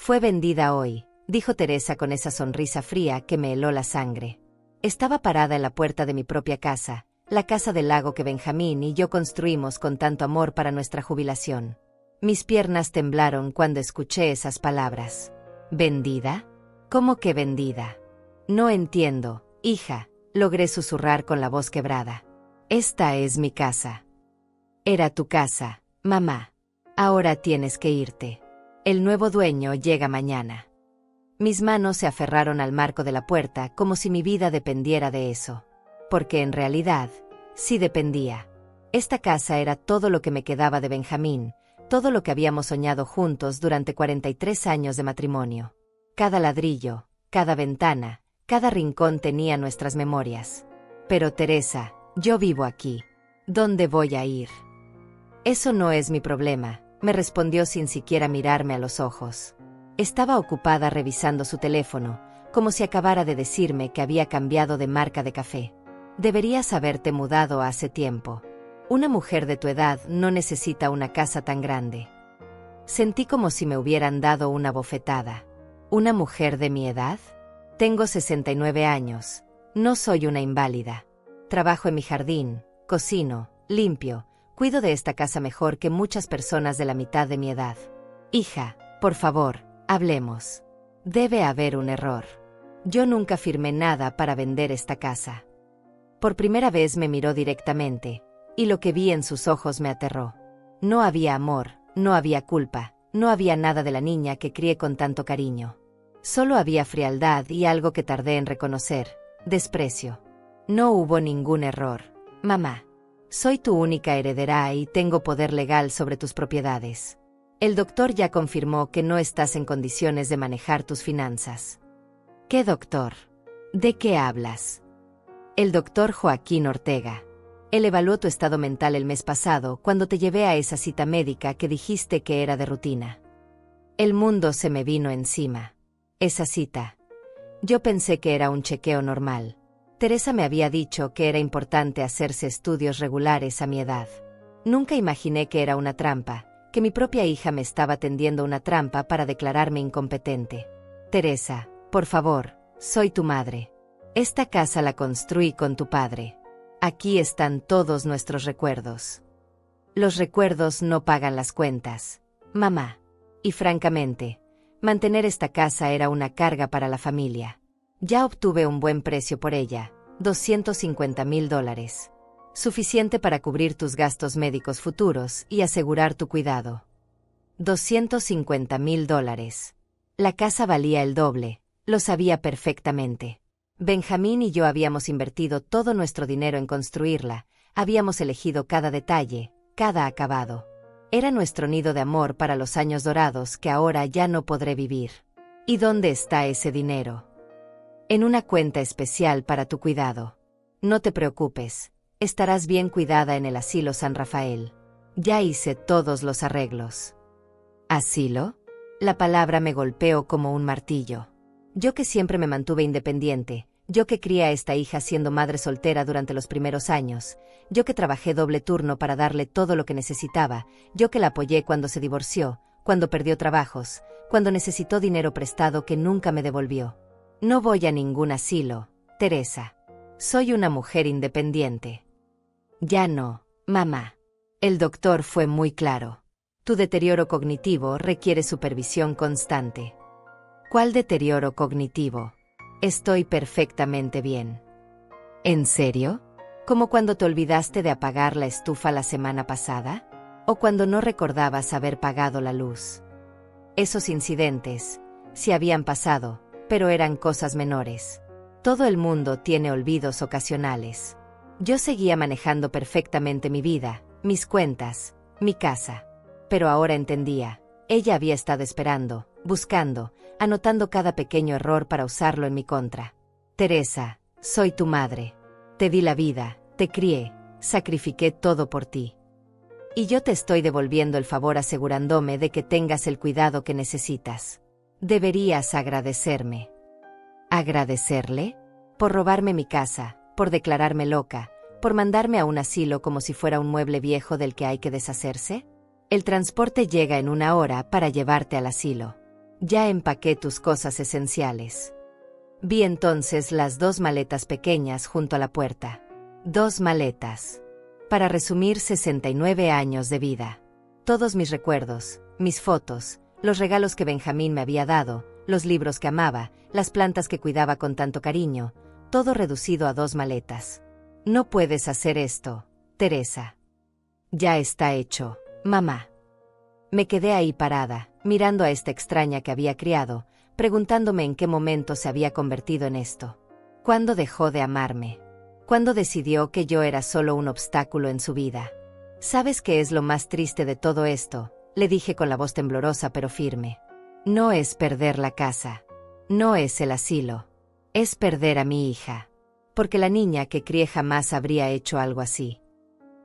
Fue vendida hoy, dijo Teresa con esa sonrisa fría que me heló la sangre. Estaba parada en la puerta de mi propia casa, la casa del lago que Benjamín y yo construimos con tanto amor para nuestra jubilación. Mis piernas temblaron cuando escuché esas palabras. ¿Vendida? ¿Cómo que vendida? No entiendo, hija, logré susurrar con la voz quebrada. Esta es mi casa. Era tu casa, mamá. Ahora tienes que irte. El nuevo dueño llega mañana. Mis manos se aferraron al marco de la puerta como si mi vida dependiera de eso. Porque en realidad, sí dependía. Esta casa era todo lo que me quedaba de Benjamín, todo lo que habíamos soñado juntos durante 43 años de matrimonio. Cada ladrillo, cada ventana, cada rincón tenía nuestras memorias. Pero Teresa, yo vivo aquí. ¿Dónde voy a ir? Eso no es mi problema, me respondió sin siquiera mirarme a los ojos. Estaba ocupada revisando su teléfono, como si acabara de decirme que había cambiado de marca de café. Deberías haberte mudado hace tiempo. Una mujer de tu edad no necesita una casa tan grande. Sentí como si me hubieran dado una bofetada. ¿Una mujer de mi edad? Tengo 69 años. No soy una inválida. Trabajo en mi jardín, cocino, limpio, cuido de esta casa mejor que muchas personas de la mitad de mi edad. Hija, por favor, hablemos. Debe haber un error. Yo nunca firmé nada para vender esta casa. Por primera vez me miró directamente, y lo que vi en sus ojos me aterró. No había amor, no había culpa, no había nada de la niña que crié con tanto cariño. Solo había frialdad y algo que tardé en reconocer, desprecio. No hubo ningún error, mamá. Soy tu única heredera y tengo poder legal sobre tus propiedades. El doctor ya confirmó que no estás en condiciones de manejar tus finanzas. ¿Qué doctor? ¿De qué hablas? El doctor Joaquín Ortega. Él evaluó tu estado mental el mes pasado cuando te llevé a esa cita médica que dijiste que era de rutina. El mundo se me vino encima. Esa cita. Yo pensé que era un chequeo normal. Teresa me había dicho que era importante hacerse estudios regulares a mi edad. Nunca imaginé que era una trampa, que mi propia hija me estaba tendiendo una trampa para declararme incompetente. Teresa, por favor, soy tu madre. Esta casa la construí con tu padre. Aquí están todos nuestros recuerdos. Los recuerdos no pagan las cuentas, mamá. Y francamente, mantener esta casa era una carga para la familia. Ya obtuve un buen precio por ella, $250,000. Suficiente para cubrir tus gastos médicos futuros y asegurar tu cuidado. $250,000. La casa valía el doble, lo sabía perfectamente. Benjamín y yo habíamos invertido todo nuestro dinero en construirla, habíamos elegido cada detalle, cada acabado. Era nuestro nido de amor para los años dorados que ahora ya no podré vivir. ¿Y dónde está ese dinero? En una cuenta especial para tu cuidado. No te preocupes, estarás bien cuidada en el asilo San Rafael. Ya hice todos los arreglos. ¿Asilo? La palabra me golpeó como un martillo. Yo que siempre me mantuve independiente, yo que crié a esta hija siendo madre soltera durante los primeros años, yo que trabajé doble turno para darle todo lo que necesitaba, yo que la apoyé cuando se divorció, cuando perdió trabajos, cuando necesitó dinero prestado que nunca me devolvió. No voy a ningún asilo, Teresa. Soy una mujer independiente. Ya no, mamá. El doctor fue muy claro. Tu deterioro cognitivo requiere supervisión constante. ¿Cuál deterioro cognitivo? Estoy perfectamente bien. ¿En serio? ¿Como cuando te olvidaste de apagar la estufa la semana pasada? ¿O cuando no recordabas haber pagado la luz? Esos incidentes, sí habían pasado, pero eran cosas menores. Todo el mundo tiene olvidos ocasionales. Yo seguía manejando perfectamente mi vida, mis cuentas, mi casa. Pero ahora entendía, ella había estado esperando, buscando, anotando cada pequeño error para usarlo en mi contra. Teresa, soy tu madre. Te di la vida, te crié, sacrifiqué todo por ti. Y yo te estoy devolviendo el favor asegurándome de que tengas el cuidado que necesitas. Deberías agradecerme. ¿Agradecerle? Por robarme mi casa, por declararme loca, por mandarme a un asilo como si fuera un mueble viejo del que hay que deshacerse. El transporte llega en 1 hora para llevarte al asilo. Ya empaqué tus cosas esenciales. Vi entonces las 2 maletas pequeñas junto a la puerta. 2 maletas. Para resumir, 69 años de vida. Todos mis recuerdos, mis fotos, los regalos que Benjamín me había dado, los libros que amaba, las plantas que cuidaba con tanto cariño, todo reducido a 2 maletas. No puedes hacer esto, Teresa. Ya está hecho, mamá. Me quedé ahí parada, mirando a esta extraña que había criado, preguntándome en qué momento se había convertido en esto. ¿Cuándo dejó de amarme? ¿Cuándo decidió que yo era solo un obstáculo en su vida? ¿Sabes qué es lo más triste de todo esto?, le dije con la voz temblorosa pero firme. No es perder la casa. No es el asilo. Es perder a mi hija. Porque la niña que crié jamás habría hecho algo así.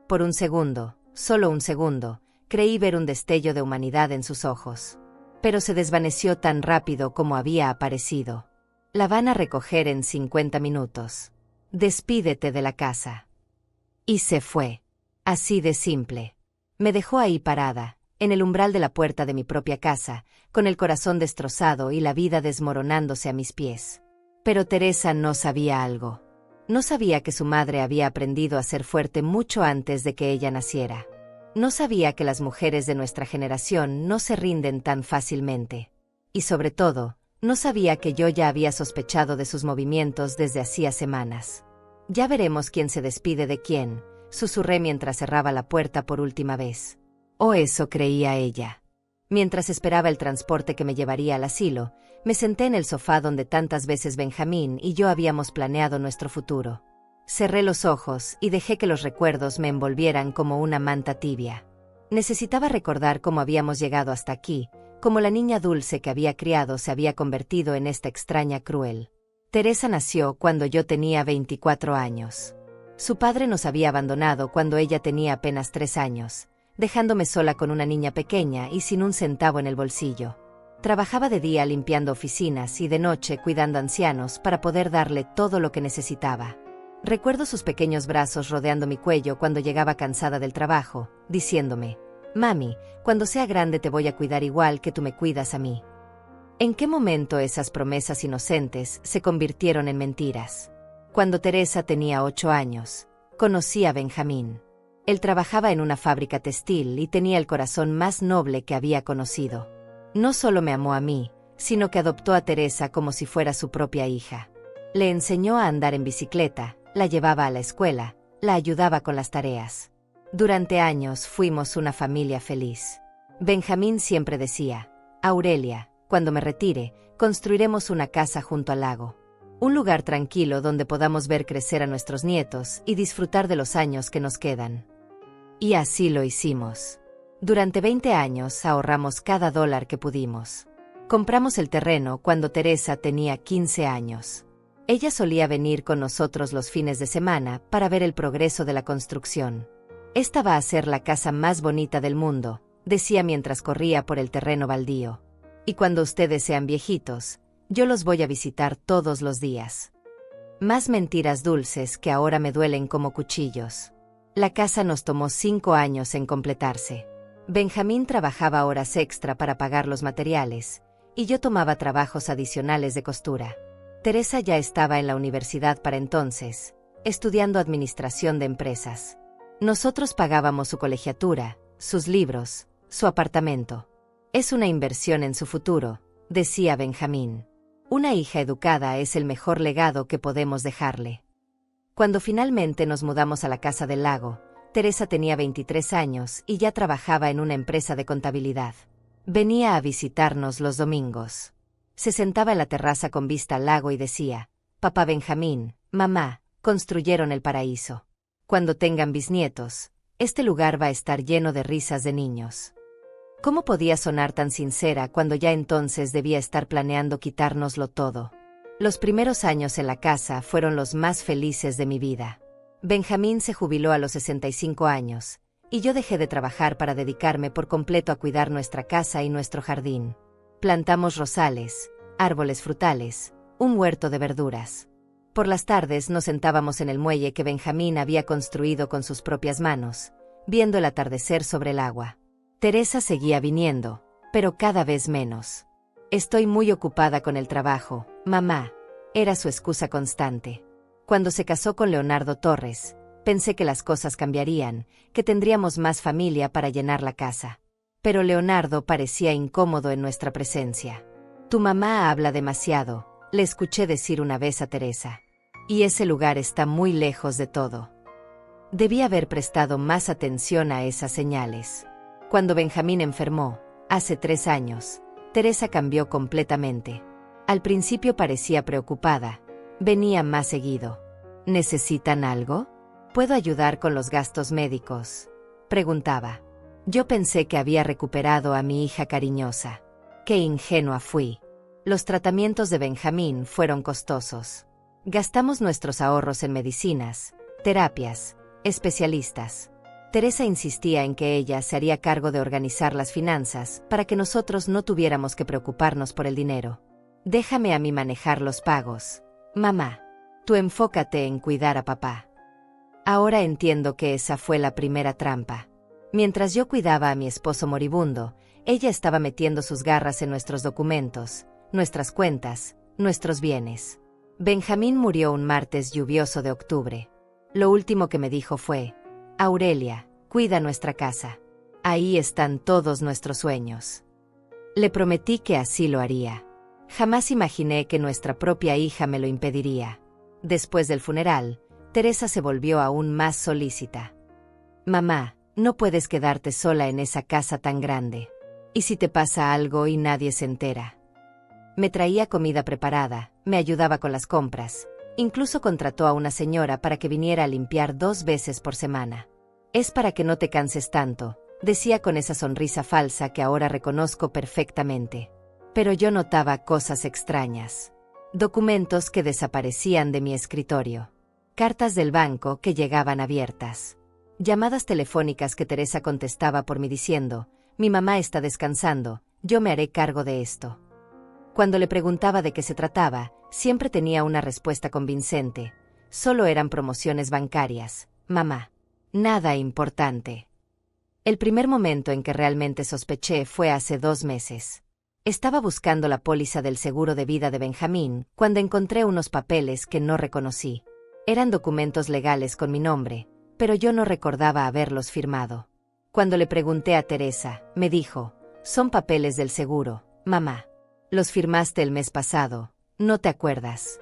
Por un segundo, solo un segundo, creí ver un destello de humanidad en sus ojos. Pero se desvaneció tan rápido como había aparecido. La van a recoger en 50 minutos. Despídete de la casa. Y se fue. Así de simple. Me dejó ahí parada, en el umbral de la puerta de mi propia casa, con el corazón destrozado y la vida desmoronándose a mis pies. Pero Teresa no sabía algo. No sabía que su madre había aprendido a ser fuerte mucho antes de que ella naciera. No sabía que las mujeres de nuestra generación no se rinden tan fácilmente. Y sobre todo, no sabía que yo ya había sospechado de sus movimientos desde hacía semanas. Ya veremos quién se despide de quién, susurré mientras cerraba la puerta por última vez. O eso creía ella. Mientras esperaba el transporte que me llevaría al asilo, me senté en el sofá donde tantas veces Benjamín y yo habíamos planeado nuestro futuro. Cerré los ojos y dejé que los recuerdos me envolvieran como una manta tibia. Necesitaba recordar cómo habíamos llegado hasta aquí, cómo la niña dulce que había criado se había convertido en esta extraña cruel. Teresa nació cuando yo tenía 24 años. Su padre nos había abandonado cuando ella tenía apenas 3 años, dejándome sola con una niña pequeña y sin un centavo en el bolsillo. Trabajaba de día limpiando oficinas y de noche cuidando ancianos para poder darle todo lo que necesitaba. Recuerdo sus pequeños brazos rodeando mi cuello cuando llegaba cansada del trabajo, diciéndome: «Mami, cuando sea grande te voy a cuidar igual que tú me cuidas a mí». ¿En qué momento esas promesas inocentes se convirtieron en mentiras? Cuando Teresa tenía 8 años, conocí a Benjamín. Él trabajaba en una fábrica textil y tenía el corazón más noble que había conocido. No solo me amó a mí, sino que adoptó a Teresa como si fuera su propia hija. Le enseñó a andar en bicicleta, la llevaba a la escuela, la ayudaba con las tareas. Durante años fuimos una familia feliz. Benjamín siempre decía: «Aurelia, cuando me retire, construiremos una casa junto al lago. Un lugar tranquilo donde podamos ver crecer a nuestros nietos y disfrutar de los años que nos quedan». Y así lo hicimos. Durante 20 años ahorramos cada dólar que pudimos. Compramos el terreno cuando Teresa tenía 15 años. Ella solía venir con nosotros los fines de semana para ver el progreso de la construcción. «Esta va a ser la casa más bonita del mundo», decía mientras corría por el terreno baldío. «Y cuando ustedes sean viejitos, yo los voy a visitar todos los días». Más mentiras dulces que ahora me duelen como cuchillos. La casa nos tomó 5 años en completarse. Benjamín trabajaba horas extra para pagar los materiales, y yo tomaba trabajos adicionales de costura. Teresa ya estaba en la universidad para entonces, estudiando administración de empresas. Nosotros pagábamos su colegiatura, sus libros, su apartamento. «Es una inversión en su futuro», decía Benjamín. «Una hija educada es el mejor legado que podemos dejarle». Cuando finalmente nos mudamos a la casa del lago, Teresa tenía 23 años y ya trabajaba en una empresa de contabilidad. Venía a visitarnos los domingos. Se sentaba en la terraza con vista al lago y decía: «Papá Benjamín, mamá, construyeron el paraíso. Cuando tengan bisnietos, este lugar va a estar lleno de risas de niños». ¿Cómo podía sonar tan sincera cuando ya entonces debía estar planeando quitárnoslo todo? Los primeros años en la casa fueron los más felices de mi vida. Benjamín se jubiló a los 65 años, y yo dejé de trabajar para dedicarme por completo a cuidar nuestra casa y nuestro jardín. Plantamos rosales, árboles frutales, un huerto de verduras. Por las tardes nos sentábamos en el muelle que Benjamín había construido con sus propias manos, viendo el atardecer sobre el agua. Teresa seguía viniendo, pero cada vez menos. Estoy muy ocupada con el trabajo, mamá, era su excusa constante. Cuando se casó con Leonardo Torres, pensé que las cosas cambiarían, que tendríamos más familia para llenar la casa. Pero Leonardo parecía incómodo en nuestra presencia. Tu mamá habla demasiado, le escuché decir una vez a Teresa. Y ese lugar está muy lejos de todo. Debí haber prestado más atención a esas señales. Cuando Benjamín enfermó, hace 3 años, Teresa cambió completamente. Al principio parecía preocupada. Venía más seguido. ¿Necesitan algo? ¿Puedo ayudar con los gastos médicos?, preguntaba. Yo pensé que había recuperado a mi hija cariñosa. Qué ingenua fui. Los tratamientos de Benjamín fueron costosos. Gastamos nuestros ahorros en medicinas, terapias, especialistas. Teresa insistía en que ella se haría cargo de organizar las finanzas para que nosotros no tuviéramos que preocuparnos por el dinero. Déjame a mí manejar los pagos. Mamá, tú enfócate en cuidar a papá. Ahora entiendo que esa fue la primera trampa. Mientras yo cuidaba a mi esposo moribundo, ella estaba metiendo sus garras en nuestros documentos, nuestras cuentas, nuestros bienes. Benjamín murió un martes lluvioso de octubre. Lo último que me dijo fue: Aurelia, cuida nuestra casa. Ahí están todos nuestros sueños. Le prometí que así lo haría. Jamás imaginé que nuestra propia hija me lo impediría. Después del funeral, Teresa se volvió aún más solícita. Mamá, no puedes quedarte sola en esa casa tan grande. ¿Y si te pasa algo y nadie se entera? Me traía comida preparada, me ayudaba con las compras. Incluso contrató a una señora para que viniera a limpiar 2 veces por semana. Es para que no te canses tanto, decía con esa sonrisa falsa que ahora reconozco perfectamente. Pero yo notaba cosas extrañas. Documentos que desaparecían de mi escritorio. Cartas del banco que llegaban abiertas. Llamadas telefónicas que Teresa contestaba por mí diciendo: mi mamá está descansando, yo me haré cargo de esto. Cuando le preguntaba de qué se trataba, siempre tenía una respuesta convincente: solo eran promociones bancarias, mamá. Nada importante. El primer momento en que realmente sospeché fue hace 2 meses. Estaba buscando la póliza del seguro de vida de Benjamín cuando encontré unos papeles que no reconocí. Eran documentos legales con mi nombre, pero yo no recordaba haberlos firmado. Cuando le pregunté a Teresa, me dijo: son papeles del seguro, mamá. Los firmaste el mes pasado, ¿no te acuerdas?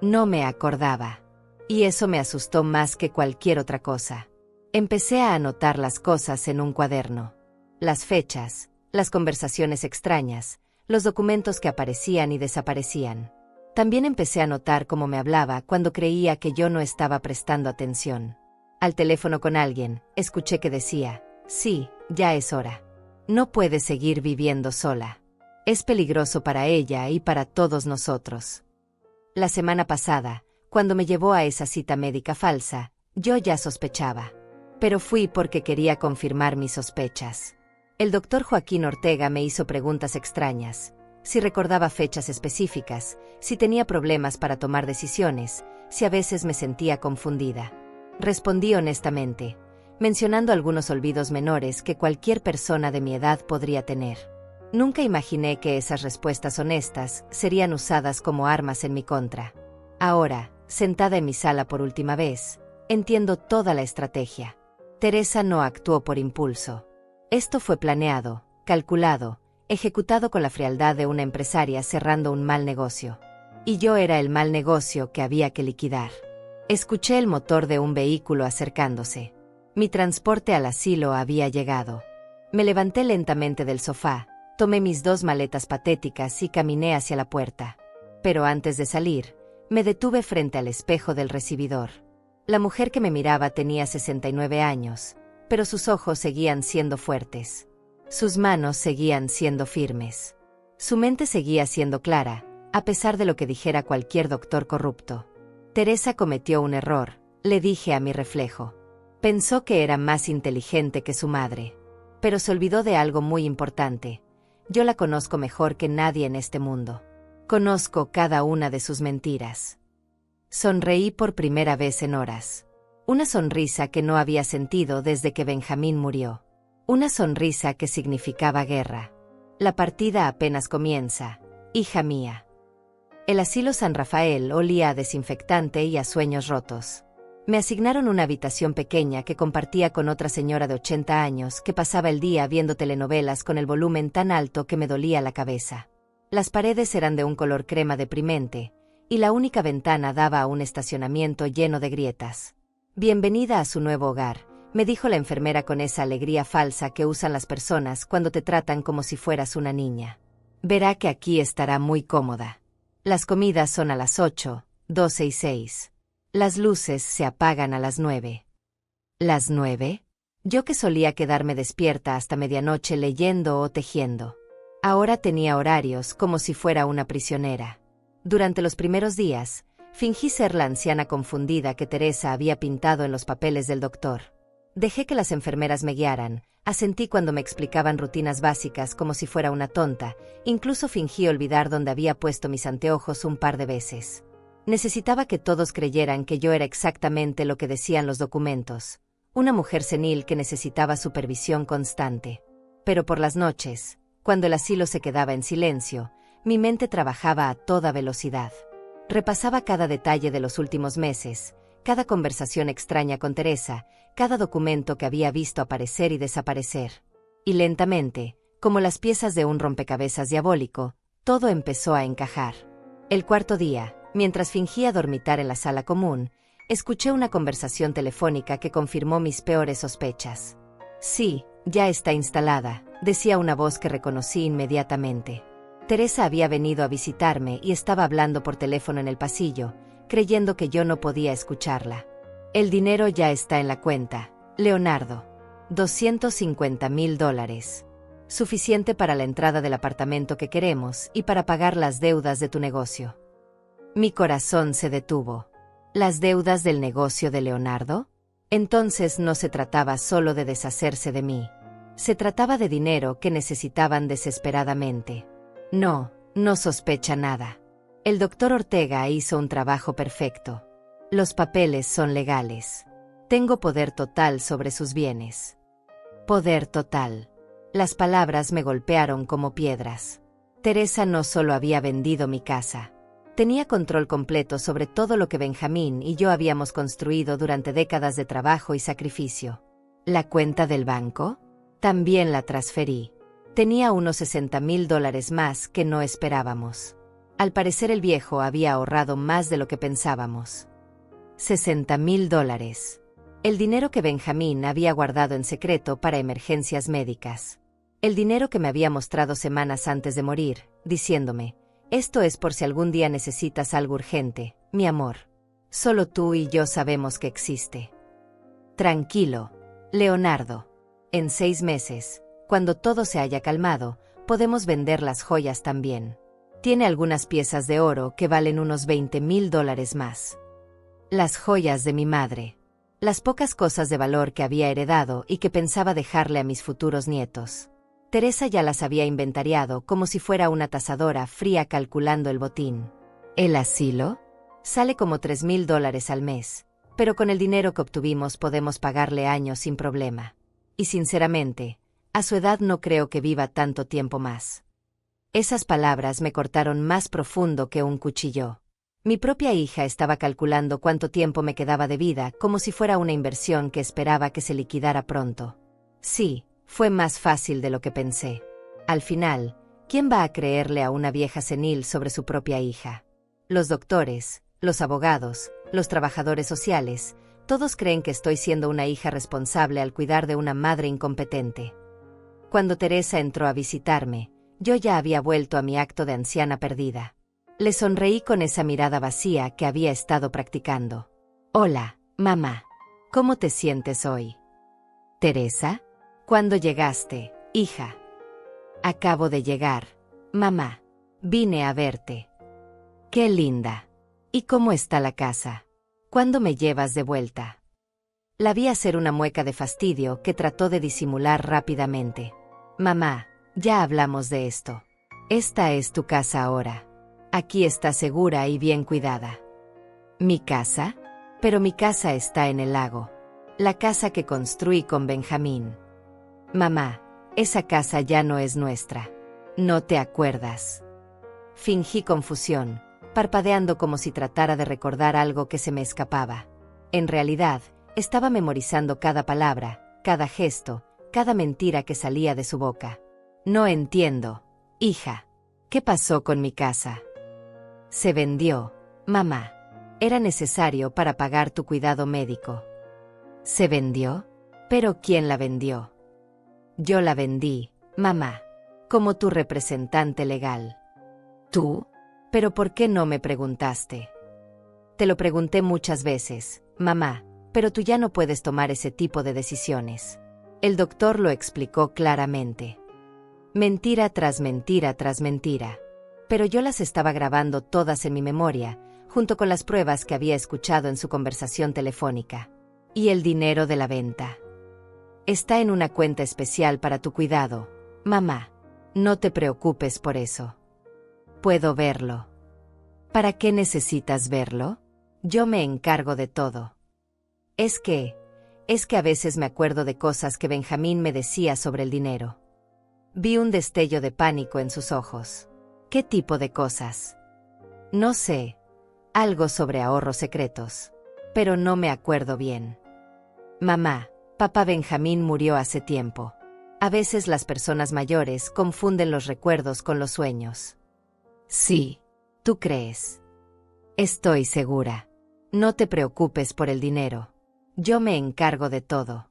No me acordaba. Y eso me asustó más que cualquier otra cosa. Empecé a anotar las cosas en un cuaderno. Las fechas, las conversaciones extrañas, los documentos que aparecían y desaparecían. También empecé a notar cómo me hablaba cuando creía que yo no estaba prestando atención. Al teléfono con alguien, escuché que decía: sí, ya es hora. No puede seguir viviendo sola. Es peligroso para ella y para todos nosotros. La semana pasada, cuando me llevó a esa cita médica falsa, yo ya sospechaba. Pero fui porque quería confirmar mis sospechas. El doctor Joaquín Ortega me hizo preguntas extrañas. Si recordaba fechas específicas, si tenía problemas para tomar decisiones, si a veces me sentía confundida. Respondí honestamente, mencionando algunos olvidos menores que cualquier persona de mi edad podría tener. Nunca imaginé que esas respuestas honestas serían usadas como armas en mi contra. Ahora, sentada en mi sala por última vez, entiendo toda la estrategia. Teresa no actuó por impulso. Esto fue planeado, calculado, ejecutado con la frialdad de una empresaria cerrando un mal negocio. Y yo era el mal negocio que había que liquidar. Escuché el motor de un vehículo acercándose. Mi transporte al asilo había llegado. Me levanté lentamente del sofá, tomé mis 2 maletas patéticas y caminé hacia la puerta. Pero antes de salir, me detuve frente al espejo del recibidor. La mujer que me miraba tenía 69 años, pero sus ojos seguían siendo fuertes. Sus manos seguían siendo firmes. Su mente seguía siendo clara, a pesar de lo que dijera cualquier doctor corrupto. Teresa cometió un error, le dije a mi reflejo. Pensó que era más inteligente que su madre. Pero se olvidó de algo muy importante. Yo la conozco mejor que nadie en este mundo. Conozco cada una de sus mentiras. Sonreí por primera vez en horas. Una sonrisa que no había sentido desde que Benjamín murió. Una sonrisa que significaba guerra. La partida apenas comienza, hija mía. El asilo San Rafael olía a desinfectante y a sueños rotos. Me asignaron una habitación pequeña que compartía con otra señora de 80 años que pasaba el día viendo telenovelas con el volumen tan alto que me dolía la cabeza. Las paredes eran de un color crema deprimente, y la única ventana daba a un estacionamiento lleno de grietas. Bienvenida a su nuevo hogar, me dijo la enfermera con esa alegría falsa que usan las personas cuando te tratan como si fueras una niña. Verá que aquí estará muy cómoda. Las comidas son a las 8, 12 y 6. Las luces se apagan a las 9. ¿Las 9? Yo que solía quedarme despierta hasta medianoche leyendo o tejiendo. Ahora tenía horarios como si fuera una prisionera. Durante los primeros días, fingí ser la anciana confundida que Teresa había pintado en los papeles del doctor. Dejé que las enfermeras me guiaran, asentí cuando me explicaban rutinas básicas como si fuera una tonta, incluso fingí olvidar dónde había puesto mis anteojos un par de veces. Necesitaba que todos creyeran que yo era exactamente lo que decían los documentos, una mujer senil que necesitaba supervisión constante. Pero por las noches, cuando el asilo se quedaba en silencio, mi mente trabajaba a toda velocidad. Repasaba cada detalle de los últimos meses, cada conversación extraña con Teresa, cada documento que había visto aparecer y desaparecer. Y lentamente, como las piezas de un rompecabezas diabólico, todo empezó a encajar. El cuarto día, mientras fingía dormitar en la sala común, escuché una conversación telefónica que confirmó mis peores sospechas. Sí, ya está instalada, decía una voz que reconocí inmediatamente. Teresa había venido a visitarme y estaba hablando por teléfono en el pasillo, creyendo que yo no podía escucharla. El dinero ya está en la cuenta, Leonardo. $250,000. Suficiente para la entrada del apartamento que queremos y para pagar las deudas de tu negocio. Mi corazón se detuvo. ¿Las deudas del negocio de Leonardo? Entonces no se trataba solo de deshacerse de mí. Se trataba de dinero que necesitaban desesperadamente. No, no sospecha nada. El doctor Ortega hizo un trabajo perfecto. Los papeles son legales. Tengo poder total sobre sus bienes. Poder total. Las palabras me golpearon como piedras. Teresa no solo había vendido mi casa. Tenía control completo sobre todo lo que Benjamín y yo habíamos construido durante décadas de trabajo y sacrificio. ¿La cuenta del banco? También la transferí. Tenía unos $60,000 más que no esperábamos. Al parecer el viejo había ahorrado más de lo que pensábamos. $60,000. El dinero que Benjamín había guardado en secreto para emergencias médicas. El dinero que me había mostrado semanas antes de morir, diciéndome, esto es por si algún día necesitas algo urgente, mi amor. Solo tú y yo sabemos que existe. Tranquilo, Leonardo. En 6 meses, cuando todo se haya calmado, podemos vender las joyas también. Tiene algunas piezas de oro que valen unos $20,000 más. Las joyas de mi madre. Las pocas cosas de valor que había heredado y que pensaba dejarle a mis futuros nietos. Teresa ya las había inventariado como si fuera una tasadora fría calculando el botín. ¿El asilo? Sale como $3,000 al mes, pero con el dinero que obtuvimos podemos pagarle años sin problema. Y sinceramente, a su edad no creo que viva tanto tiempo más. Esas palabras me cortaron más profundo que un cuchillo. Mi propia hija estaba calculando cuánto tiempo me quedaba de vida como si fuera una inversión que esperaba que se liquidara pronto. Sí, fue más fácil de lo que pensé. Al final, ¿quién va a creerle a una vieja senil sobre su propia hija? Los doctores, los abogados, los trabajadores sociales, todos creen que estoy siendo una hija responsable al cuidar de una madre incompetente. Cuando Teresa entró a visitarme, yo ya había vuelto a mi acto de anciana perdida. Le sonreí con esa mirada vacía que había estado practicando. Hola, mamá. ¿Cómo te sientes hoy? ¿Teresa? ¿Cuándo llegaste, hija? Acabo de llegar, mamá. Vine a verte. Qué linda. ¿Y cómo está la casa? ¿Cuándo me llevas de vuelta? La vi hacer una mueca de fastidio que trató de disimular rápidamente. Mamá, ya hablamos de esto. Esta es tu casa ahora. Aquí está segura y bien cuidada. ¿Mi casa? Pero mi casa está en el lago. La casa que construí con Benjamín. Mamá, esa casa ya no es nuestra. ¿No te acuerdas? Fingí confusión, parpadeando como si tratara de recordar algo que se me escapaba. En realidad, estaba memorizando cada palabra, cada gesto, cada mentira que salía de su boca. No entiendo, hija. ¿Qué pasó con mi casa? Se vendió, mamá. Era necesario para pagar tu cuidado médico. ¿Se vendió? ¿Pero quién la vendió? Yo la vendí, mamá. Como tu representante legal. ¿Tú? ¿Pero por qué no me preguntaste? Te lo pregunté muchas veces, mamá, pero tú ya no puedes tomar ese tipo de decisiones. El doctor lo explicó claramente. Mentira tras mentira tras mentira. Pero yo las estaba grabando todas en mi memoria, junto con las pruebas que había escuchado en su conversación telefónica. Y el dinero de la venta. Está en una cuenta especial para tu cuidado, mamá. No te preocupes por eso. Puedo verlo. ¿Para qué necesitas verlo? Yo me encargo de todo. Es que a veces me acuerdo de cosas que Benjamín me decía sobre el dinero. Vi un destello de pánico en sus ojos. ¿Qué tipo de cosas? No sé. Algo sobre ahorros secretos. Pero no me acuerdo bien. Mamá, papá Benjamín murió hace tiempo. A veces las personas mayores confunden los recuerdos con los sueños. Sí, ¿tú crees? Estoy segura. No te preocupes por el dinero. Yo me encargo de todo.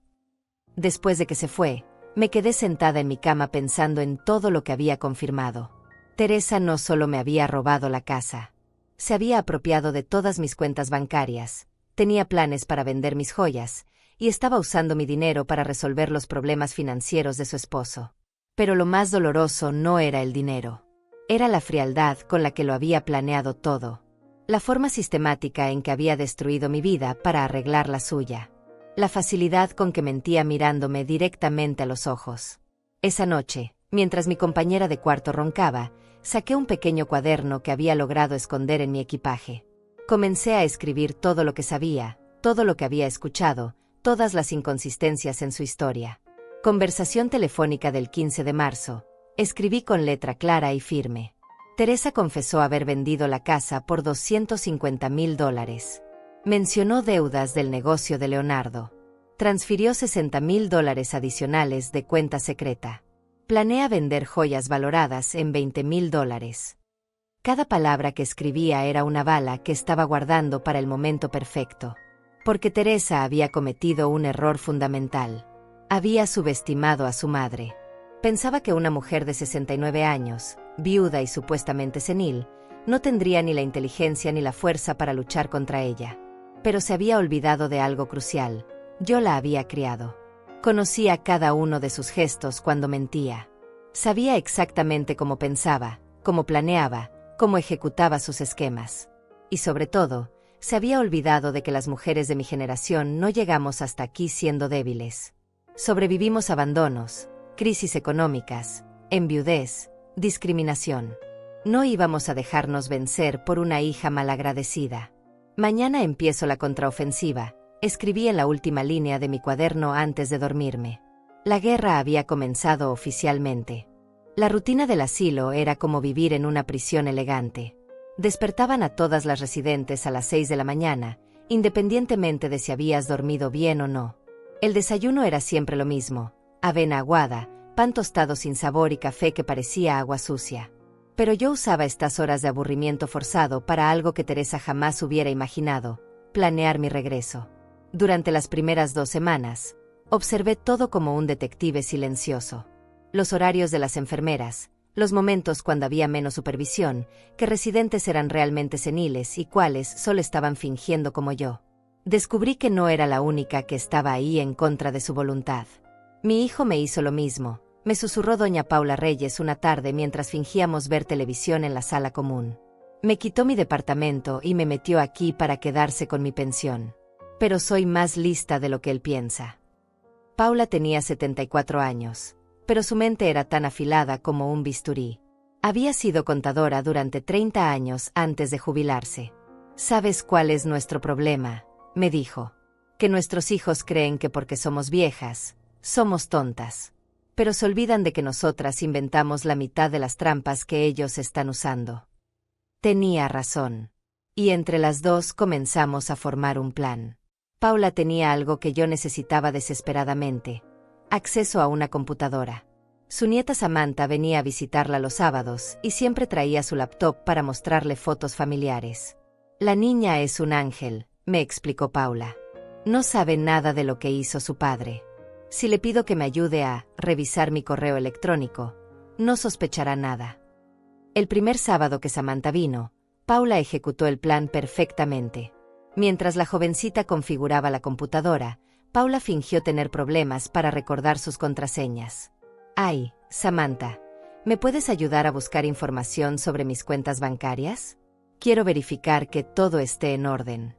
Después de que se fue, me quedé sentada en mi cama pensando en todo lo que había confirmado. Teresa no solo me había robado la casa. Se había apropiado de todas mis cuentas bancarias, tenía planes para vender mis joyas, y estaba usando mi dinero para resolver los problemas financieros de su esposo. Pero lo más doloroso no era el dinero. Era la frialdad con la que lo había planeado todo. La forma sistemática en que había destruido mi vida para arreglar la suya. La facilidad con que mentía mirándome directamente a los ojos. Esa noche, mientras mi compañera de cuarto roncaba, saqué un pequeño cuaderno que había logrado esconder en mi equipaje. Comencé a escribir todo lo que sabía, todo lo que había escuchado, todas las inconsistencias en su historia. Conversación telefónica del 15 de marzo. Escribí con letra clara y firme. Teresa confesó haber vendido la casa por $250,000. Mencionó deudas del negocio de Leonardo. Transfirió $60,000 adicionales de cuenta secreta. Planea vender joyas valoradas en $20,000. Cada palabra que escribía era una bala que estaba guardando para el momento perfecto. Porque Teresa había cometido un error fundamental. Había subestimado a su madre. Pensaba que una mujer de 69 años, viuda y supuestamente senil, no tendría ni la inteligencia ni la fuerza para luchar contra ella. Pero se había olvidado de algo crucial. Yo la había criado. Conocía cada uno de sus gestos cuando mentía. Sabía exactamente cómo pensaba, cómo planeaba, cómo ejecutaba sus esquemas. Y sobre todo, se había olvidado de que las mujeres de mi generación no llegamos hasta aquí siendo débiles. Sobrevivimos abandonos, crisis económicas, enviudez, discriminación. No íbamos a dejarnos vencer por una hija malagradecida. Mañana empiezo la contraofensiva, escribí en la última línea de mi cuaderno antes de dormirme. La guerra había comenzado oficialmente. La rutina del asilo era como vivir en una prisión elegante. Despertaban a todas las residentes a las 6 de la mañana, independientemente de si habías dormido bien o no. El desayuno era siempre lo mismo: avena aguada, pan tostado sin sabor y café que parecía agua sucia. Pero yo usaba estas horas de aburrimiento forzado para algo que Teresa jamás hubiera imaginado: planear mi regreso. Durante las primeras 2 semanas, observé todo como un detective silencioso. Los horarios de las enfermeras, los momentos cuando había menos supervisión, qué residentes eran realmente seniles y cuáles solo estaban fingiendo como yo. Descubrí que no era la única que estaba ahí en contra de su voluntad. Mi hijo me hizo lo mismo, me susurró doña Paula Reyes una tarde mientras fingíamos ver televisión en la sala común. Me quitó mi departamento y me metió aquí para quedarse con mi pensión. Pero soy más lista de lo que él piensa. Paula tenía 74 años, pero su mente era tan afilada como un bisturí. Había sido contadora durante 30 años antes de jubilarse. ¿Sabes cuál es nuestro problema?, me dijo. Que nuestros hijos creen que porque somos viejas, somos tontas. pero se olvidan de que nosotras inventamos la mitad de las trampas que ellos están usando. Tenía razón. Y entre las dos comenzamos a formar un plan. Paula tenía algo que yo necesitaba desesperadamente: acceso a una computadora. Su nieta Samantha venía a visitarla los sábados y siempre traía su laptop para mostrarle fotos familiares. La niña es un ángel, me explicó Paula. No sabe nada de lo que hizo su padre. Si le pido que me ayude a revisar mi correo electrónico, no sospechará nada. El primer sábado que Samantha vino, Paula ejecutó el plan perfectamente. Mientras la jovencita configuraba la computadora, Paula fingió tener problemas para recordar sus contraseñas. Ay, Samantha, ¿me puedes ayudar a buscar información sobre mis cuentas bancarias? Quiero verificar que todo esté en orden.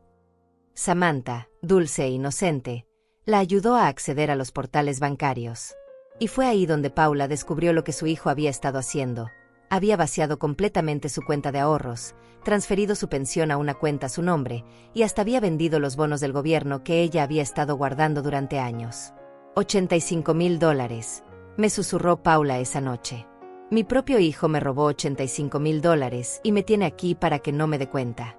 Samantha, dulce e inocente, la ayudó a acceder a los portales bancarios. Y fue ahí donde Paula descubrió lo que su hijo había estado haciendo. Había vaciado completamente su cuenta de ahorros, transferido su pensión a una cuenta a su nombre, y hasta había vendido los bonos del gobierno que ella había estado guardando durante años. $85,000, me susurró Paula esa noche. Mi propio hijo me robó $85,000 y me tiene aquí para que no me dé cuenta.